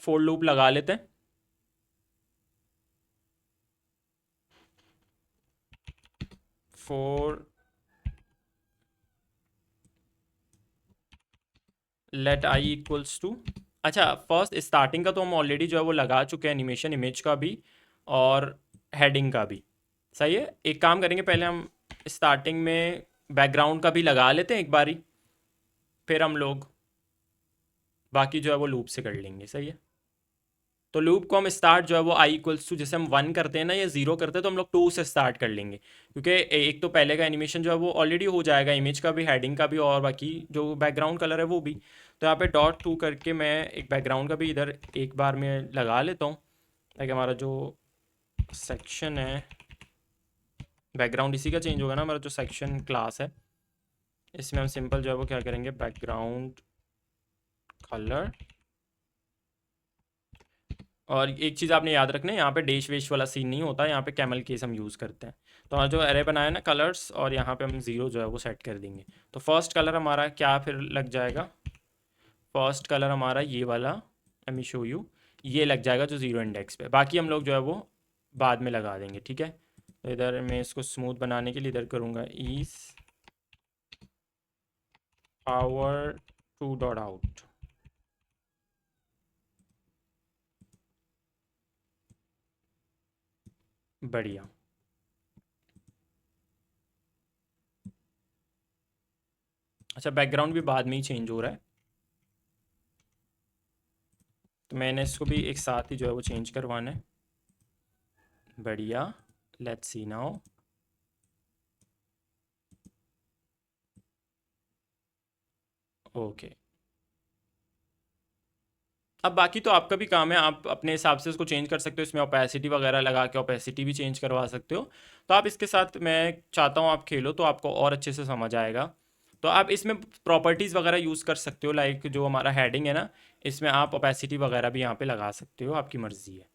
फोर लूप लगा लेते हैं। For let I equals to, अच्छा फर्स्ट स्टार्टिंग का तो हम ऑलरेडी जो है वो लगा चुके हैं, एनिमेशन इमेज का भी और हेडिंग का भी। सही है, एक काम करेंगे, पहले हम स्टार्टिंग में बैकग्राउंड का भी लगा लेते हैं एक बारी, फिर हम लोग बाकी जो है वो लूप से कर लेंगे। सही है, तो लूप को हम स्टार्ट जो है वो आई इक्वल्स टू, जैसे हम 1 करते हैं ना या 0 करते हैं, तो हम लोग 2 से स्टार्ट कर लेंगे, क्योंकि एक तो पहले का एनिमेशन जो है वो ऑलरेडी हो जाएगा, इमेज का भी, हेडिंग का भी, और बाकी जो बैकग्राउंड कलर है वो भी। तो यहाँ पे .2 करके मैं एक बैकग्राउंड का भी इधर एक बार में लगा लेता हूँ, ताकि हमारा जो सेक्शन है, बैकग्राउंड इसी का चेंज होगा ना, हमारा जो सेक्शन क्लास है, इसमें हम सिंपल जो है वो क्या करेंगे, बैकग्राउंड कलर। और एक चीज़ आपने याद रखना है, यहाँ पे डैश वेश वाला सीन नहीं होता, यहाँ पे कैमल केस हम यूज़ करते हैं। तो हमारा जो एरे बनाया ना कलर्स, और यहाँ पे हम 0 जो है वो सेट कर देंगे। तो फर्स्ट कलर हमारा क्या फिर लग जाएगा, फर्स्ट कलर हमारा ये वाला, लेट मी शो यू, ये लग जाएगा जो 0 इंडेक्स पे, बाकी हम लोग जो है वो बाद में लगा देंगे, ठीक है। तो इधर मैं इसको स्मूथ बनाने के लिए इधर करूँगा ईज पावर 2 डॉट आउट। बढ़िया, अच्छा बैकग्राउंड भी बाद में ही चेंज हो रहा है, तो मैंने इसको भी एक साथ ही जो है वो चेंज करवाना है। बढ़िया, लेट्स सी नाउ। ओके, अब बाकी तो आपका भी काम है, आप अपने हिसाब से उसको चेंज कर सकते हो, इसमें ओपेसिटी वगैरह लगा के ओपेसिटी भी चेंज करवा सकते हो। तो आप इसके साथ, मैं चाहता हूँ आप खेलो तो आपको और अच्छे से समझ आएगा। तो आप इसमें प्रॉपर्टीज़ वगैरह यूज़ कर सकते हो, लाइक जो हमारा हेडिंग है ना, इसमें आप ओपेसिटी वगैरह भी यहाँ पे लगा सकते हो, आपकी मर्ज़ी है।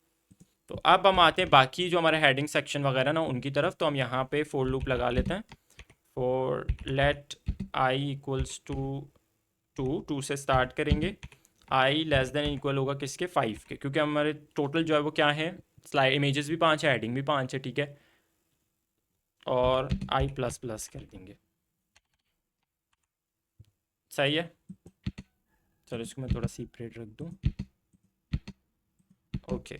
तो अब हम आते हैं बाकी जो हमारे हेडिंग सेक्शन वगैरह ना उनकी तरफ। तो हम यहाँ पे फोर लूप लगा लेते हैं, for let I equals to 2, 2 से स्टार्ट करेंगे, आई लेस देन इक्वल होगा किसके, 5 के, क्योंकि हमारे टोटल जो है वो क्या है, स्लाइड इमेजेस भी 5 है, हेडिंग भी 5 है, ठीक है। और आई प्लस प्लस कर देंगे, सही है। चलो इसको मैं थोड़ा सेपरेट रख दूँ। ओके,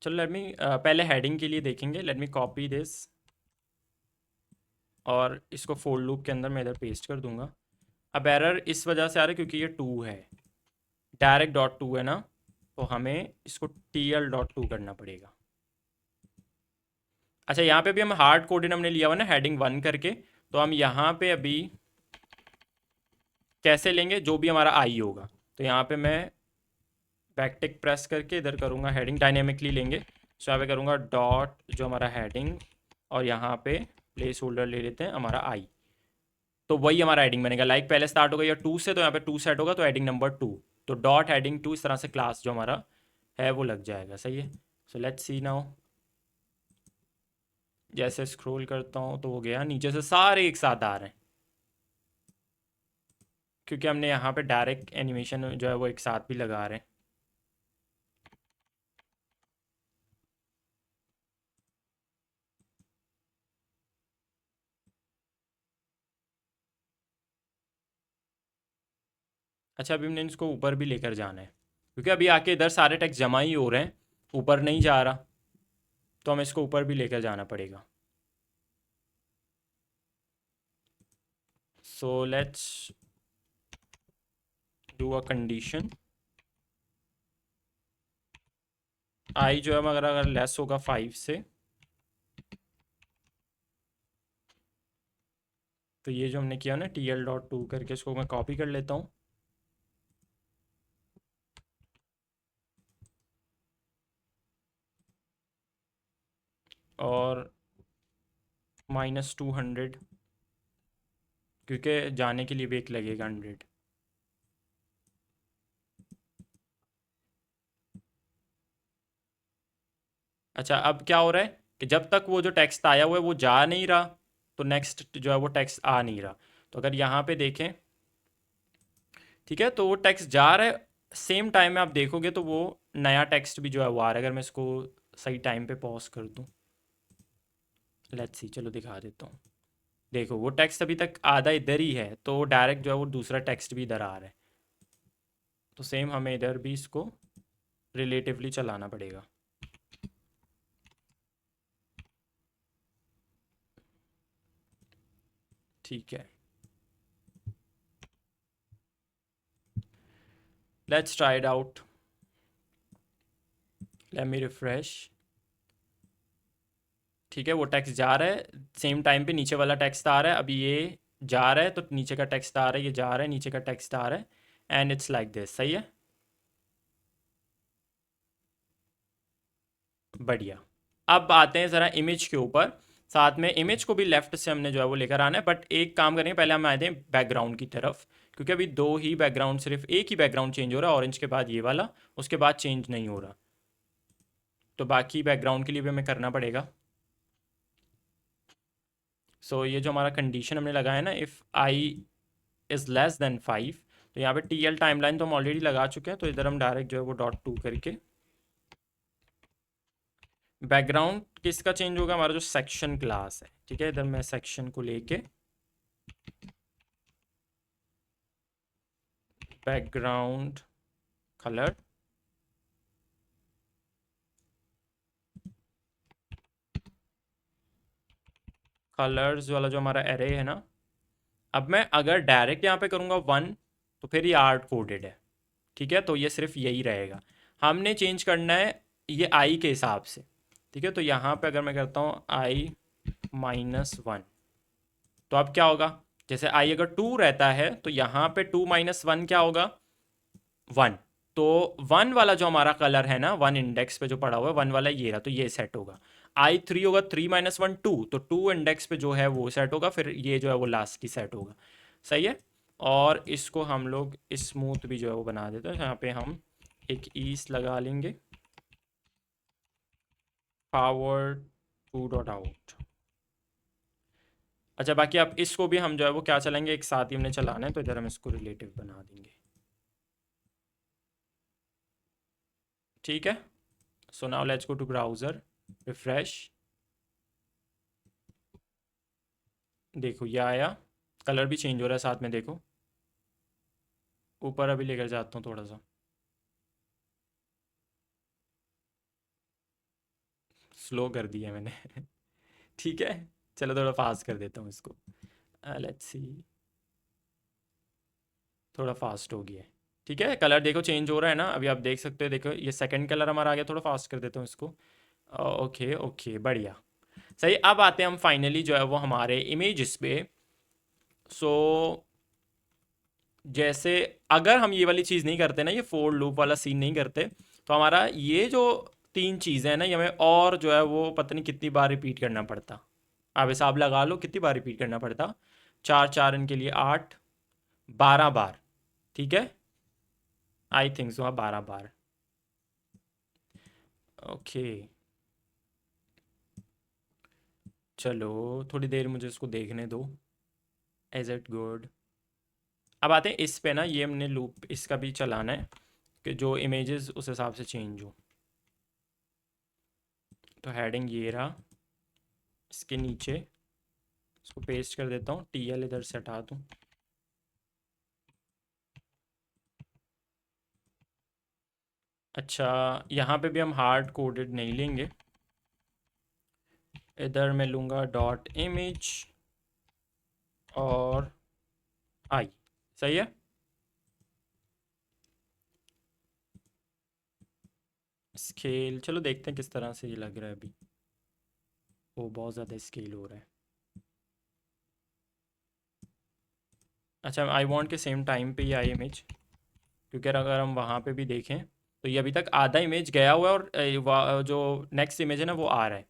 चलो लेट मी पहले हेडिंग के लिए देखेंगे। लेट मी कॉपी दिस और इसको फोर लूप के अंदर मैं इधर पेस्ट कर दूंगा। अब एरर इस वजह से आ रहा है क्योंकि ये 2 है, डायरेक्ट डॉट 2 है ना, तो हमें इसको TL.2 करना पड़ेगा। अच्छा, यहाँ पे भी हम हार्ड कोडेड हमने लिया हुआ ना हेडिंग 1 करके, तो हम यहाँ पे अभी कैसे लेंगे, जो भी हमारा आई होगा, तो यहाँ पे मैं बैकटिक प्रेस करके इधर करूँगा, हेडिंग डायनेमिकली लेंगे। सो यहाँ पे करूँगा डॉट जो हमारा हेडिंग, और यहाँ पे प्लेस होल्डर ले लेते हैं हमारा आई, तो वही हमारा हेडिंग बनेगा। लाइक पहले स्टार्ट होगा या 2 से, तो यहाँ पे 2 सेट होगा, तो हेडिंग नंबर 2, तो डॉट हेडिंग 2, इस तरह से क्लास जो हमारा है वो लग जाएगा, सही है। सो लेट्स सी नाउ, जैसे स्क्रॉल करता हूँ तो वो गया, नीचे से सारे एक साथ आ रहे हैं, क्योंकि हमने यहाँ पे डायरेक्ट एनिमेशन जो है वो एक साथ भी लगा रहे हैं। अच्छा, अभी हमने इसको ऊपर भी लेकर जाना है, क्योंकि अभी आके इधर सारे टेक्स्ट जमा ही हो रहे हैं, ऊपर नहीं जा रहा, तो हमें इसको ऊपर भी लेकर जाना पड़ेगा। So let's do a condition, I जो है मगर अगर लेस होगा 5 से, तो ये जो हमने किया ना TL.2 करके, इसको मैं कॉपी कर लेता हूँ। और -200, क्योंकि जाने के लिए भी एक लगेगा 100। अच्छा, अब क्या हो रहा है कि जब तक वो जो टेक्स्ट आया हुआ है वो जा नहीं रहा, तो नेक्स्ट जो है वो टेक्स्ट आ नहीं रहा। तो अगर यहाँ पे देखें, ठीक है, तो वो टेक्स्ट जा रहा है, सेम टाइम में आप देखोगे तो वो नया टेक्स्ट भी जो है वो आ रहा है। अगर मैं इसको सही टाइम पे पॉज कर दूँ, लेट्स सी, चलो दिखा देता हूँ। देखो वो टेक्स्ट अभी तक आधा इधर ही है, तो डायरेक्ट जो है वो दूसरा टेक्स्ट भी इधर आ रहा है, तो सेम हमें इधर भी इसको रिलेटिवली चलाना पड़ेगा। ठीक है, let's try it out, late me refresh. ठीक है, वो टेक्स्ट जा रहा है, सेम टाइम पे नीचे वाला टेक्स्ट आ रहा है, अभी ये जा रहा है तो नीचे का टेक्स्ट आ रहा है, ये जा रहा है नीचे का टेक्स्ट आ रहा है, एंड इट्स लाइक दिस, सही है, बढ़िया। अब आते हैं ज़रा इमेज के ऊपर, साथ में इमेज को भी लेफ्ट से हमने जो है वो लेकर आना है, बट एक काम करेंगे, पहले हम आए थे बैकग्राउंड की तरफ, क्योंकि अभी दो ही बैकग्राउंड, सिर्फ एक ही बैकग्राउंड चेंज हो रहा है, ऑरेंज के बाद ये वाला, उसके बाद चेंज नहीं हो रहा, तो बाकी बैकग्राउंड के लिए भी हमें करना पड़ेगा। सो ये जो हमारा कंडीशन हमने लगाया ना, if I is less than 5, तो यहाँ पे TL टाइमलाइन तो हम ऑलरेडी लगा चुके हैं, तो इधर हम डायरेक्ट जो है वो .2 करके, बैकग्राउंड किसका चेंज होगा, हमारा जो सेक्शन क्लास है, ठीक है, इधर मैं सेक्शन को लेके बैकग्राउंड कलर, कलर्स वाला जो हमारा एरे है ना, अब मैं अगर डायरेक्ट यहाँ पे करूँगा 1, तो फिर ये हार्ड कोडेड है, ठीक है, तो ये सिर्फ यही रहेगा। हमने चेंज करना है ये आई के हिसाब से, ठीक है, तो यहाँ पे अगर मैं करता हूँ I-1, तो अब क्या होगा, जैसे आई अगर 2 रहता है, तो यहाँ पे 2 - 1 क्या होगा, 1, तो 1 वाला जो हमारा कलर है ना, 1 इंडेक्स पे जो पड़ा हुआ है 1 वाला, ये रहा, तो ये सेट होगा। I-3 होगा, 3 - 1 2, तो 2 इंडेक्स पे जो है वो सेट होगा, फिर ये जो है वो लास्ट की सेट होगा, सही है। और इसको हम लोग स्मूथ भी जो है वो बना देते हैं, यहाँ पे हम एक ईस लगा लेंगे, पावर 2 डॉट आउट, अच्छा, बाकी अब इसको भी हम जो है वो क्या चलाएंगे, एक साथ ही हमने चलाना है, तो इधर हम इसको रिलेटिव बना देंगे। ठीक है, so now let's go to browser, refresh. देखो ये आया, कलर भी चेंज हो रहा है साथ में, देखो ऊपर अभी लेकर जाता हूँ थोड़ा सा, स्लो कर दिया मैंने। ठीक है, चलो थोड़ा फास्ट कर देता हूँ इसको। लेट्स सी, थोड़ा फास्ट हो गया है। ठीक है, कलर देखो चेंज हो रहा है ना, अभी आप देख सकते हो, देखो ये सेकंड कलर हमारा आ गया। थोड़ा फास्ट कर देता हूँ इसको। ओके ओके, बढ़िया, सही। अब आते हैं हम फाइनली जो है वो हमारे इमेजेस पे। सो जैसे अगर हम ये वाली चीज़ नहीं करते ना, ये फोर लूप वाला सीन नहीं करते, तो हमारा ये जो तीन चीज़ें हैं ना, ये हमें और जो है वो पता नहीं कितनी बार रिपीट करना पड़ता। आप हिसाब लगा लो कितनी बार रिपीट करना पड़ता। चार चार इनके लिए 8, 12 बार। ठीक है, आई थिंक सो, हाँ 12 बार। ओके, चलो थोड़ी देर मुझे इसको देखने दो। Is it good? अब आते हैं इस पे ना, ये हमने लूप इसका भी चलाना है कि जो इमेजेस उस हिसाब से चेंज हो। तो हेडिंग ये रहा, इसके नीचे इसको पेस्ट कर देता हूँ, टीएल इधर से हटा दूँ। अच्छा, यहाँ पे भी हम हार्ड कोडेड नहीं लेंगे, इधर मैं लूँगा डॉट इमेज और आई। सही है। स्केल चलो देखते हैं किस तरह से ये लग रहा है अभी। वो बहुत ज़्यादा स्केल हो रहा है। अच्छा, आई वांट के सेम टाइम पे ही आई इमेज, क्योंकि अगर हम वहाँ पे भी देखें तो ये अभी तक आधा इमेज गया हुआ है, और जो नेक्स्ट इमेज है ना वो आ रहा है।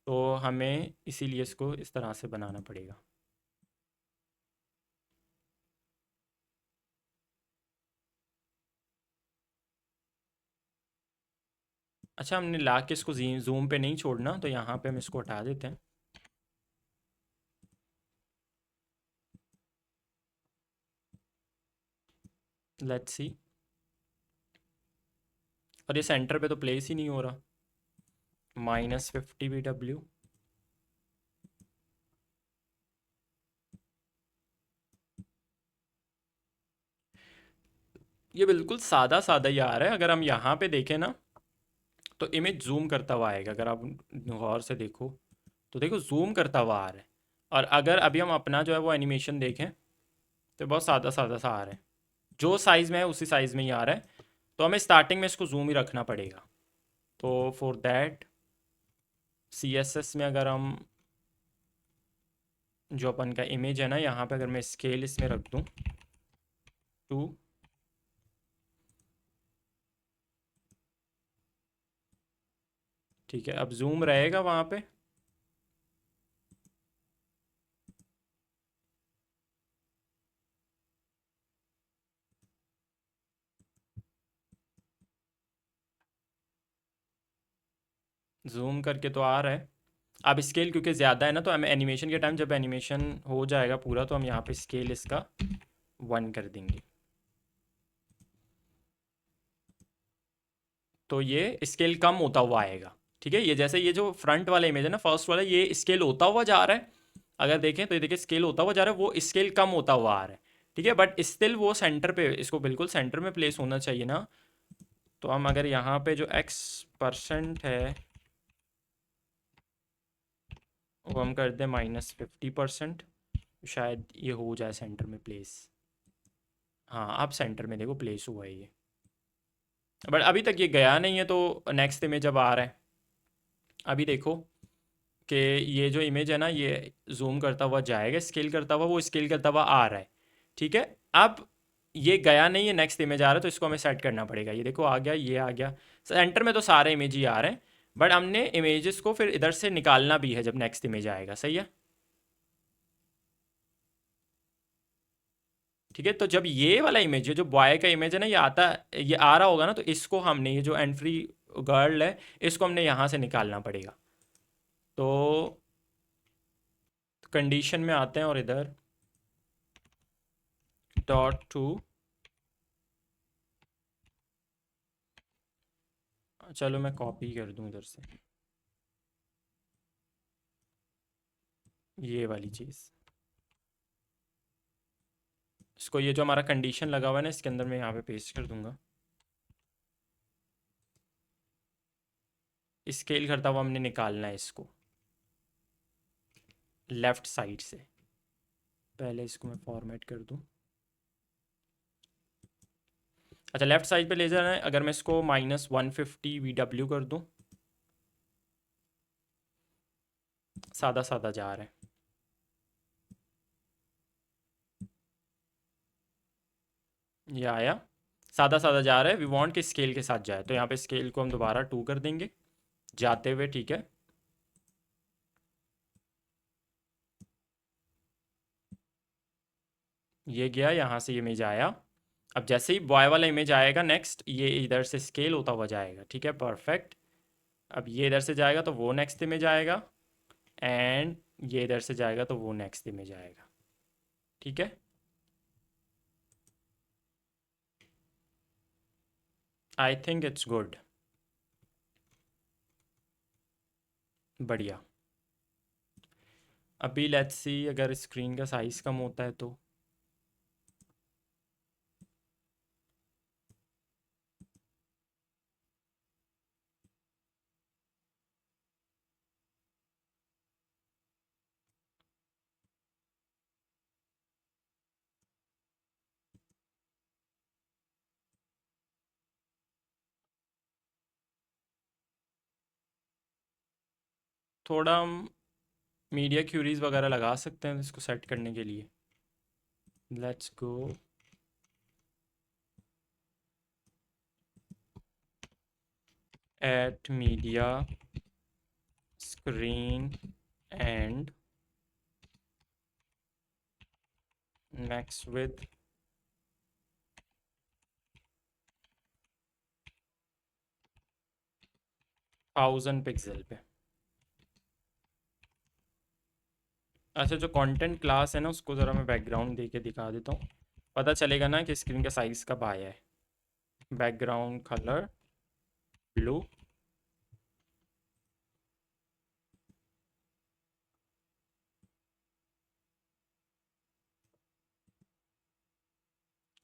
तो हमें इसीलिए इसको इस तरह से बनाना पड़ेगा। अच्छा, हमने ला के इसको जूम पे नहीं छोड़ना, तो यहाँ पे हम इसको हटा देते हैं। लेट्स सी, और ये सेंटर पे तो प्लेस ही नहीं हो रहा। -50 VW। ये बिल्कुल सादा सादा ही आ रहा है। अगर हम यहाँ पे देखें ना, तो इमेज जूम करता हुआ आएगा। अगर आप गौर से देखो तो देखो जूम करता हुआ आ रहा है। और अगर अभी हम अपना जो है वो एनिमेशन देखें, तो बहुत सादा सादा सा आ रहा है। जो साइज़ में है उसी साइज़ में ही आ रहा है। तो हमें स्टार्टिंग में इसको जूम ही रखना पड़ेगा। तो फॉर दैट CSS में अगर हम जो अपन का इमेज है ना, यहाँ पे अगर मैं स्केल इसमें रख दूँ 2, ठीक है, अब जूम रहेगा वहाँ पे। जूम करके तो आ रहा है। अब स्केल क्योंकि ज़्यादा है ना, तो हमें एनिमेशन के टाइम जब एनिमेशन हो जाएगा पूरा, तो हम यहाँ पे स्केल इसका 1 कर देंगे। तो ये स्केल कम होता हुआ आएगा। ठीक है, ये जैसे ये जो फ्रंट वाला इमेज है ना, फर्स्ट वाला, ये स्केल होता हुआ जा रहा है। अगर देखें तो ये देखिए स्केल होता हुआ जा रहा है, वो स्केल कम होता हुआ आ रहा है। ठीक है, बट स्टिल वो सेंटर पे, इसको बिल्कुल सेंटर में प्लेस होना चाहिए ना। तो हम अगर यहाँ पे जो X% है वो हम कर दें -50%, शायद ये हो जाए सेंटर में प्लेस। हाँ, अब सेंटर में देखो प्लेस हुआ है ये। बट अभी तक ये गया नहीं है, तो नेक्स्ट इमेज अब आ रहा है। अभी देखो कि ये जो इमेज है ना, ये जूम करता हुआ जाएगा, स्केल करता हुआ, वो स्केल करता हुआ आ रहा है। ठीक है, अब ये गया नहीं है, नेक्स्ट इमेज आ रहा है, तो इसको हमें सेट करना पड़ेगा। ये देखो आ गया, ये आ गया सेंटर में, तो सारे इमेज ही आ रहे हैं। बट हमने इमेजेस को फिर इधर से निकालना भी है जब नेक्स्ट इमेज आएगा। सही है। ठीक है, तो जब ये वाला इमेज है, जो बॉय का इमेज है ना, ये आ रहा होगा ना, तो इसको हमने, ये जो एंड फ्री गर्ल है, इसको हमने यहाँ से निकालना पड़ेगा। तो कंडीशन में आते हैं और इधर डॉट टू, चलो मैं कॉपी कर दूं इधर से ये वाली चीज़, इसको ये जो हमारा कंडीशन लगा हुआ है ना इसके अंदर मैं यहाँ पे पेस्ट कर दूंगा। स्केल करता हुआ हमने निकालना है इसको लेफ़्ट साइड से। पहले इसको मैं फॉर्मेट कर दूं। अच्छा, लेफ़्ट साइड पे ले जाना है। अगर मैं इसको -150 VW कर दूं, सादा सादा जा रहा है, ये आया, सादा सादा जा रहा है। वी वांट कि स्केल के साथ जाए, तो यहाँ पे स्केल को हम दोबारा 2 कर देंगे जाते हुए, ठीक है। ये गया, यहाँ से ये इमेज आया। अब जैसे ही बॉय वाला इमेज आएगा नेक्स्ट, ये इधर से स्केल होता हुआ जाएगा, ठीक है, परफेक्ट। अब ये इधर से जाएगा तो वो नेक्स्ट इमेज आएगा, एंड ये इधर से जाएगा तो वो नेक्स्ट इमेज आएगा, ठीक है। आई थिंक इट्स गुड, बढ़िया। अभी लेट्स सी अगर स्क्रीन का साइज़ कम होता है तो। थोड़ा हम मीडिया क्यूरीज वगैरह लगा सकते हैं इसको सेट करने के लिए। Let's go, eight media screen and max with 1000 pixel पे। अच्छा, जो कंटेंट क्लास है ना उसको ज़रा मैं बैकग्राउंड दे के दिखा देता हूँ, पता चलेगा ना कि स्क्रीन का साइज़ कब आया है। बैकग्राउंड कलर ब्लू,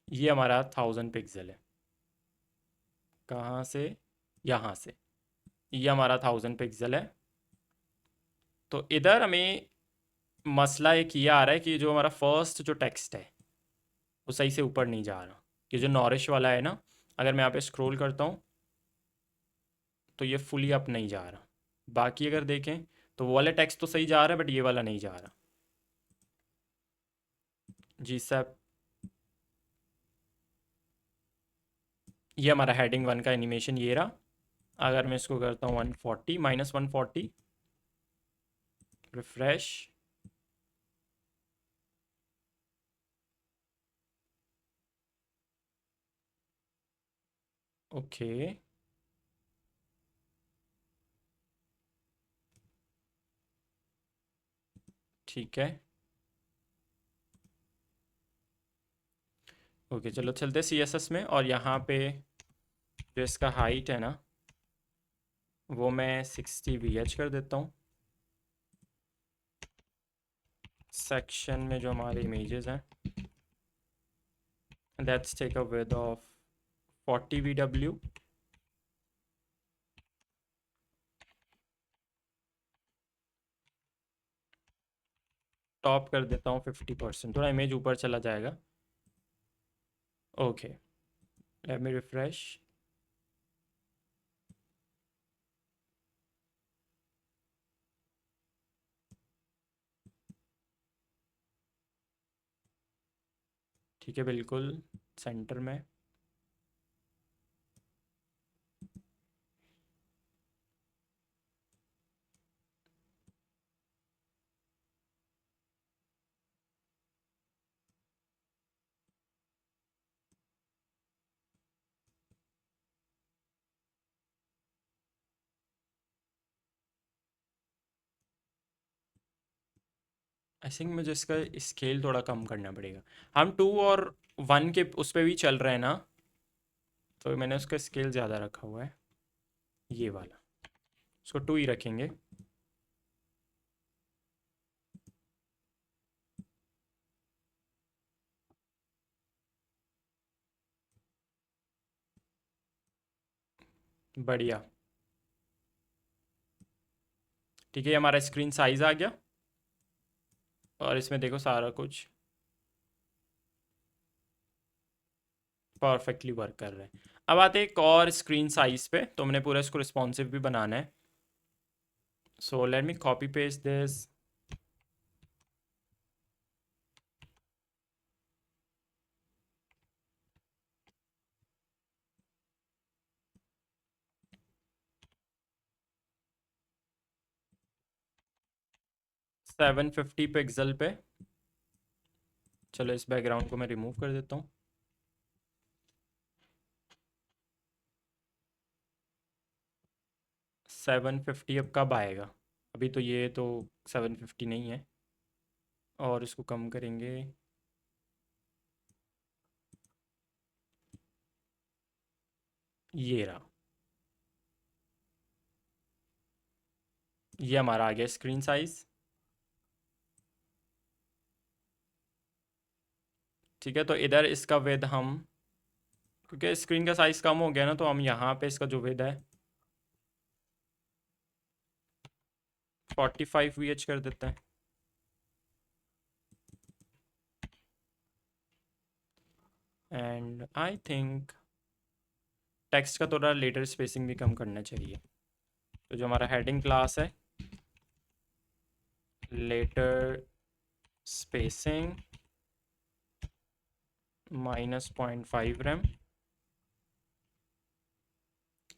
ये हमारा 1000 पिक्सल है। कहाँ से? यहाँ से। ये हमारा 1000 पिक्सल है। तो इधर हमें मसला एक ये आ रहा है कि जो हमारा फर्स्ट जो टेक्स्ट है वो सही से ऊपर नहीं जा रहा। कि जो नॉरिश वाला है ना, अगर मैं यहाँ पे स्क्रॉल करता हूँ तो ये फुली अप नहीं जा रहा। बाकी अगर देखें तो वो वाला टेक्स्ट तो सही जा रहा है, बट ये वाला नहीं जा रहा। जी सर, ये हमारा हेडिंग 1 का एनिमेशन ये रहा। अगर मैं इसको करता हूँ 140 -140, रिफ्रेश, ओके, ठीक है, ओके। चलो चलते CSS में, और यहाँ पे जो इसका हाइट है ना वो मैं 60 VH कर देता हूँ। सेक्शन में जो हमारे इमेजेस हैं, let's take a width of 40 VW। Top कर देता हूँ 50%, थोड़ा इमेज ऊपर चला जाएगा। Okay, let me refresh. ठीक है, बिल्कुल सेंटर में। आई थिंक मुझे इसका स्केल थोड़ा कम करना पड़ेगा। हम 2 और 1 के उस पर भी चल रहे हैं ना, तो मैंने उसका स्केल ज़्यादा रखा हुआ है, ये वाला। उसको 2 ही रखेंगे। बढ़िया। ठीक है, ये हमारा स्क्रीन साइज आ गया और इसमें देखो सारा कुछ परफेक्टली वर्क कर रहा है। अब आते हैं एक और स्क्रीन साइज पे, तो हमने पूरा इसको रिस्पॉन्सिव भी बनाना है। So let me copy paste this. 750 pixel पे। चलो इस बैकग्राउंड को मैं रिमूव कर देता हूँ। 750 अब कब आएगा? अभी तो ये तो 750 नहीं है, और इसको कम करेंगे। ये रहा, ये हमारा आ गया स्क्रीन साइज। ठीक है, तो इधर इसका विद हम, क्योंकि स्क्रीन का साइज कम हो गया ना, तो हम यहाँ पे इसका जो विद है 45 VH कर देते हैं। एंड आई थिंक टेक्स्ट का थोड़ा लेटर स्पेसिंग भी कम करना चाहिए। तो जो हमारा हेडिंग क्लास है, लेटर स्पेसिंग -0.5 rem।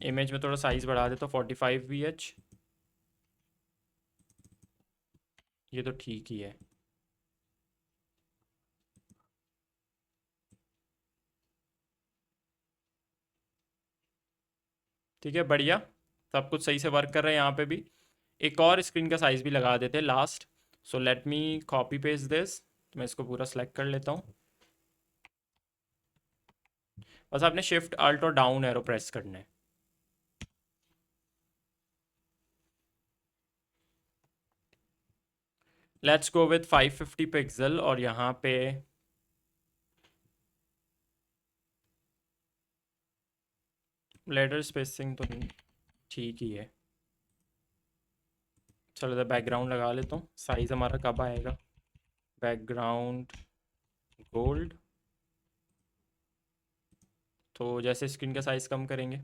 इमेज में थोड़ा साइज बढ़ा दे तो 45 VH। ये तो ठीक ही है। ठीक है, बढ़िया। सब कुछ सही से वर्क कर रहे हैं यहाँ पे भी। एक और स्क्रीन का साइज़ भी लगा देते हैं last. So let me copy paste this. मैं इसको पूरा सेलेक्ट कर लेता हूँ। बस आपने शिफ्ट अल्ट और डाउन एरो प्रेस करना है। लेट्स गो विथ 550 पिक्सल, और यहाँ पे लेटर स्पेसिंग तो ठीक ही है। चलो इधर बैकग्राउंड लगा लेता हूँ। साइज़ हमारा कब आएगा? Background gold. तो जैसे स्क्रीन का साइज़ कम करेंगे,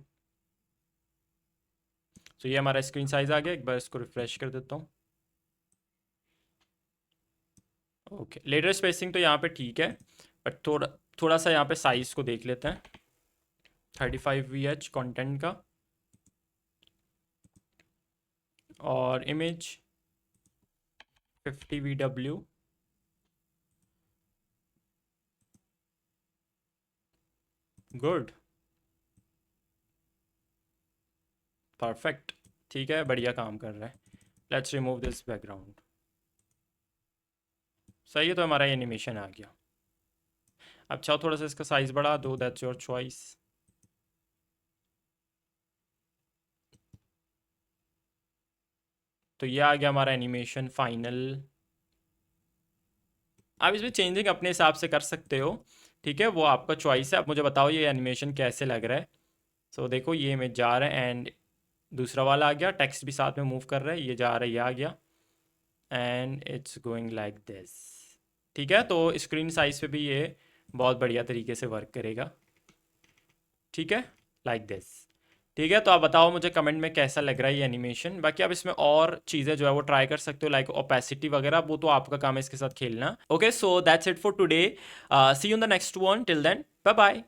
तो ये हमारा स्क्रीन साइज़ आ गया। एक बार इसको रिफ्रेश कर देता हूँ। ओके, लेटर स्पेसिंग तो यहाँ पे ठीक है, बट थोड़ा थोड़ा सा यहाँ पे साइज़ को देख लेते हैं। 35 VH कंटेंट का, और इमेज 50 VW। Good, perfect. ठीक है, बढ़िया काम कर रहा है। Let's remove this background. सही है, तो हमारा एनिमेशन आ गया। अब चाहो थोड़ा सा इसका साइज़ बढ़ा दो, दैट्स योर चॉइस। तो ये आ गया हमारा एनिमेशन फाइनल। आप इसमें चेंजिंग अपने हिसाब से कर सकते हो। ठीक है, वो आपका चॉइस है। आप मुझे बताओ ये एनिमेशन कैसे लग रहा है। सो देखो, ये इमेज जा रहा है एंड दूसरा वाला आ गया, टेक्स्ट भी साथ में मूव कर रहा है, ये जा रहा है, ये आ गया, and it's going like this. ठीक है, तो स्क्रीन साइज पे भी ये बहुत बढ़िया तरीके से वर्क करेगा। ठीक है, लाइक दिस। ठीक है, तो आप बताओ मुझे कमेंट में कैसा लग रहा है ये एनिमेशन। बाकी आप इसमें और चीज़ें जो है वो ट्राई कर सकते हो, लाइक ओपेसिटी वगैरह, वो तो आपका काम है इसके साथ खेलना। Okay, so that's it for today. See you in the next one. Till then, bye bye.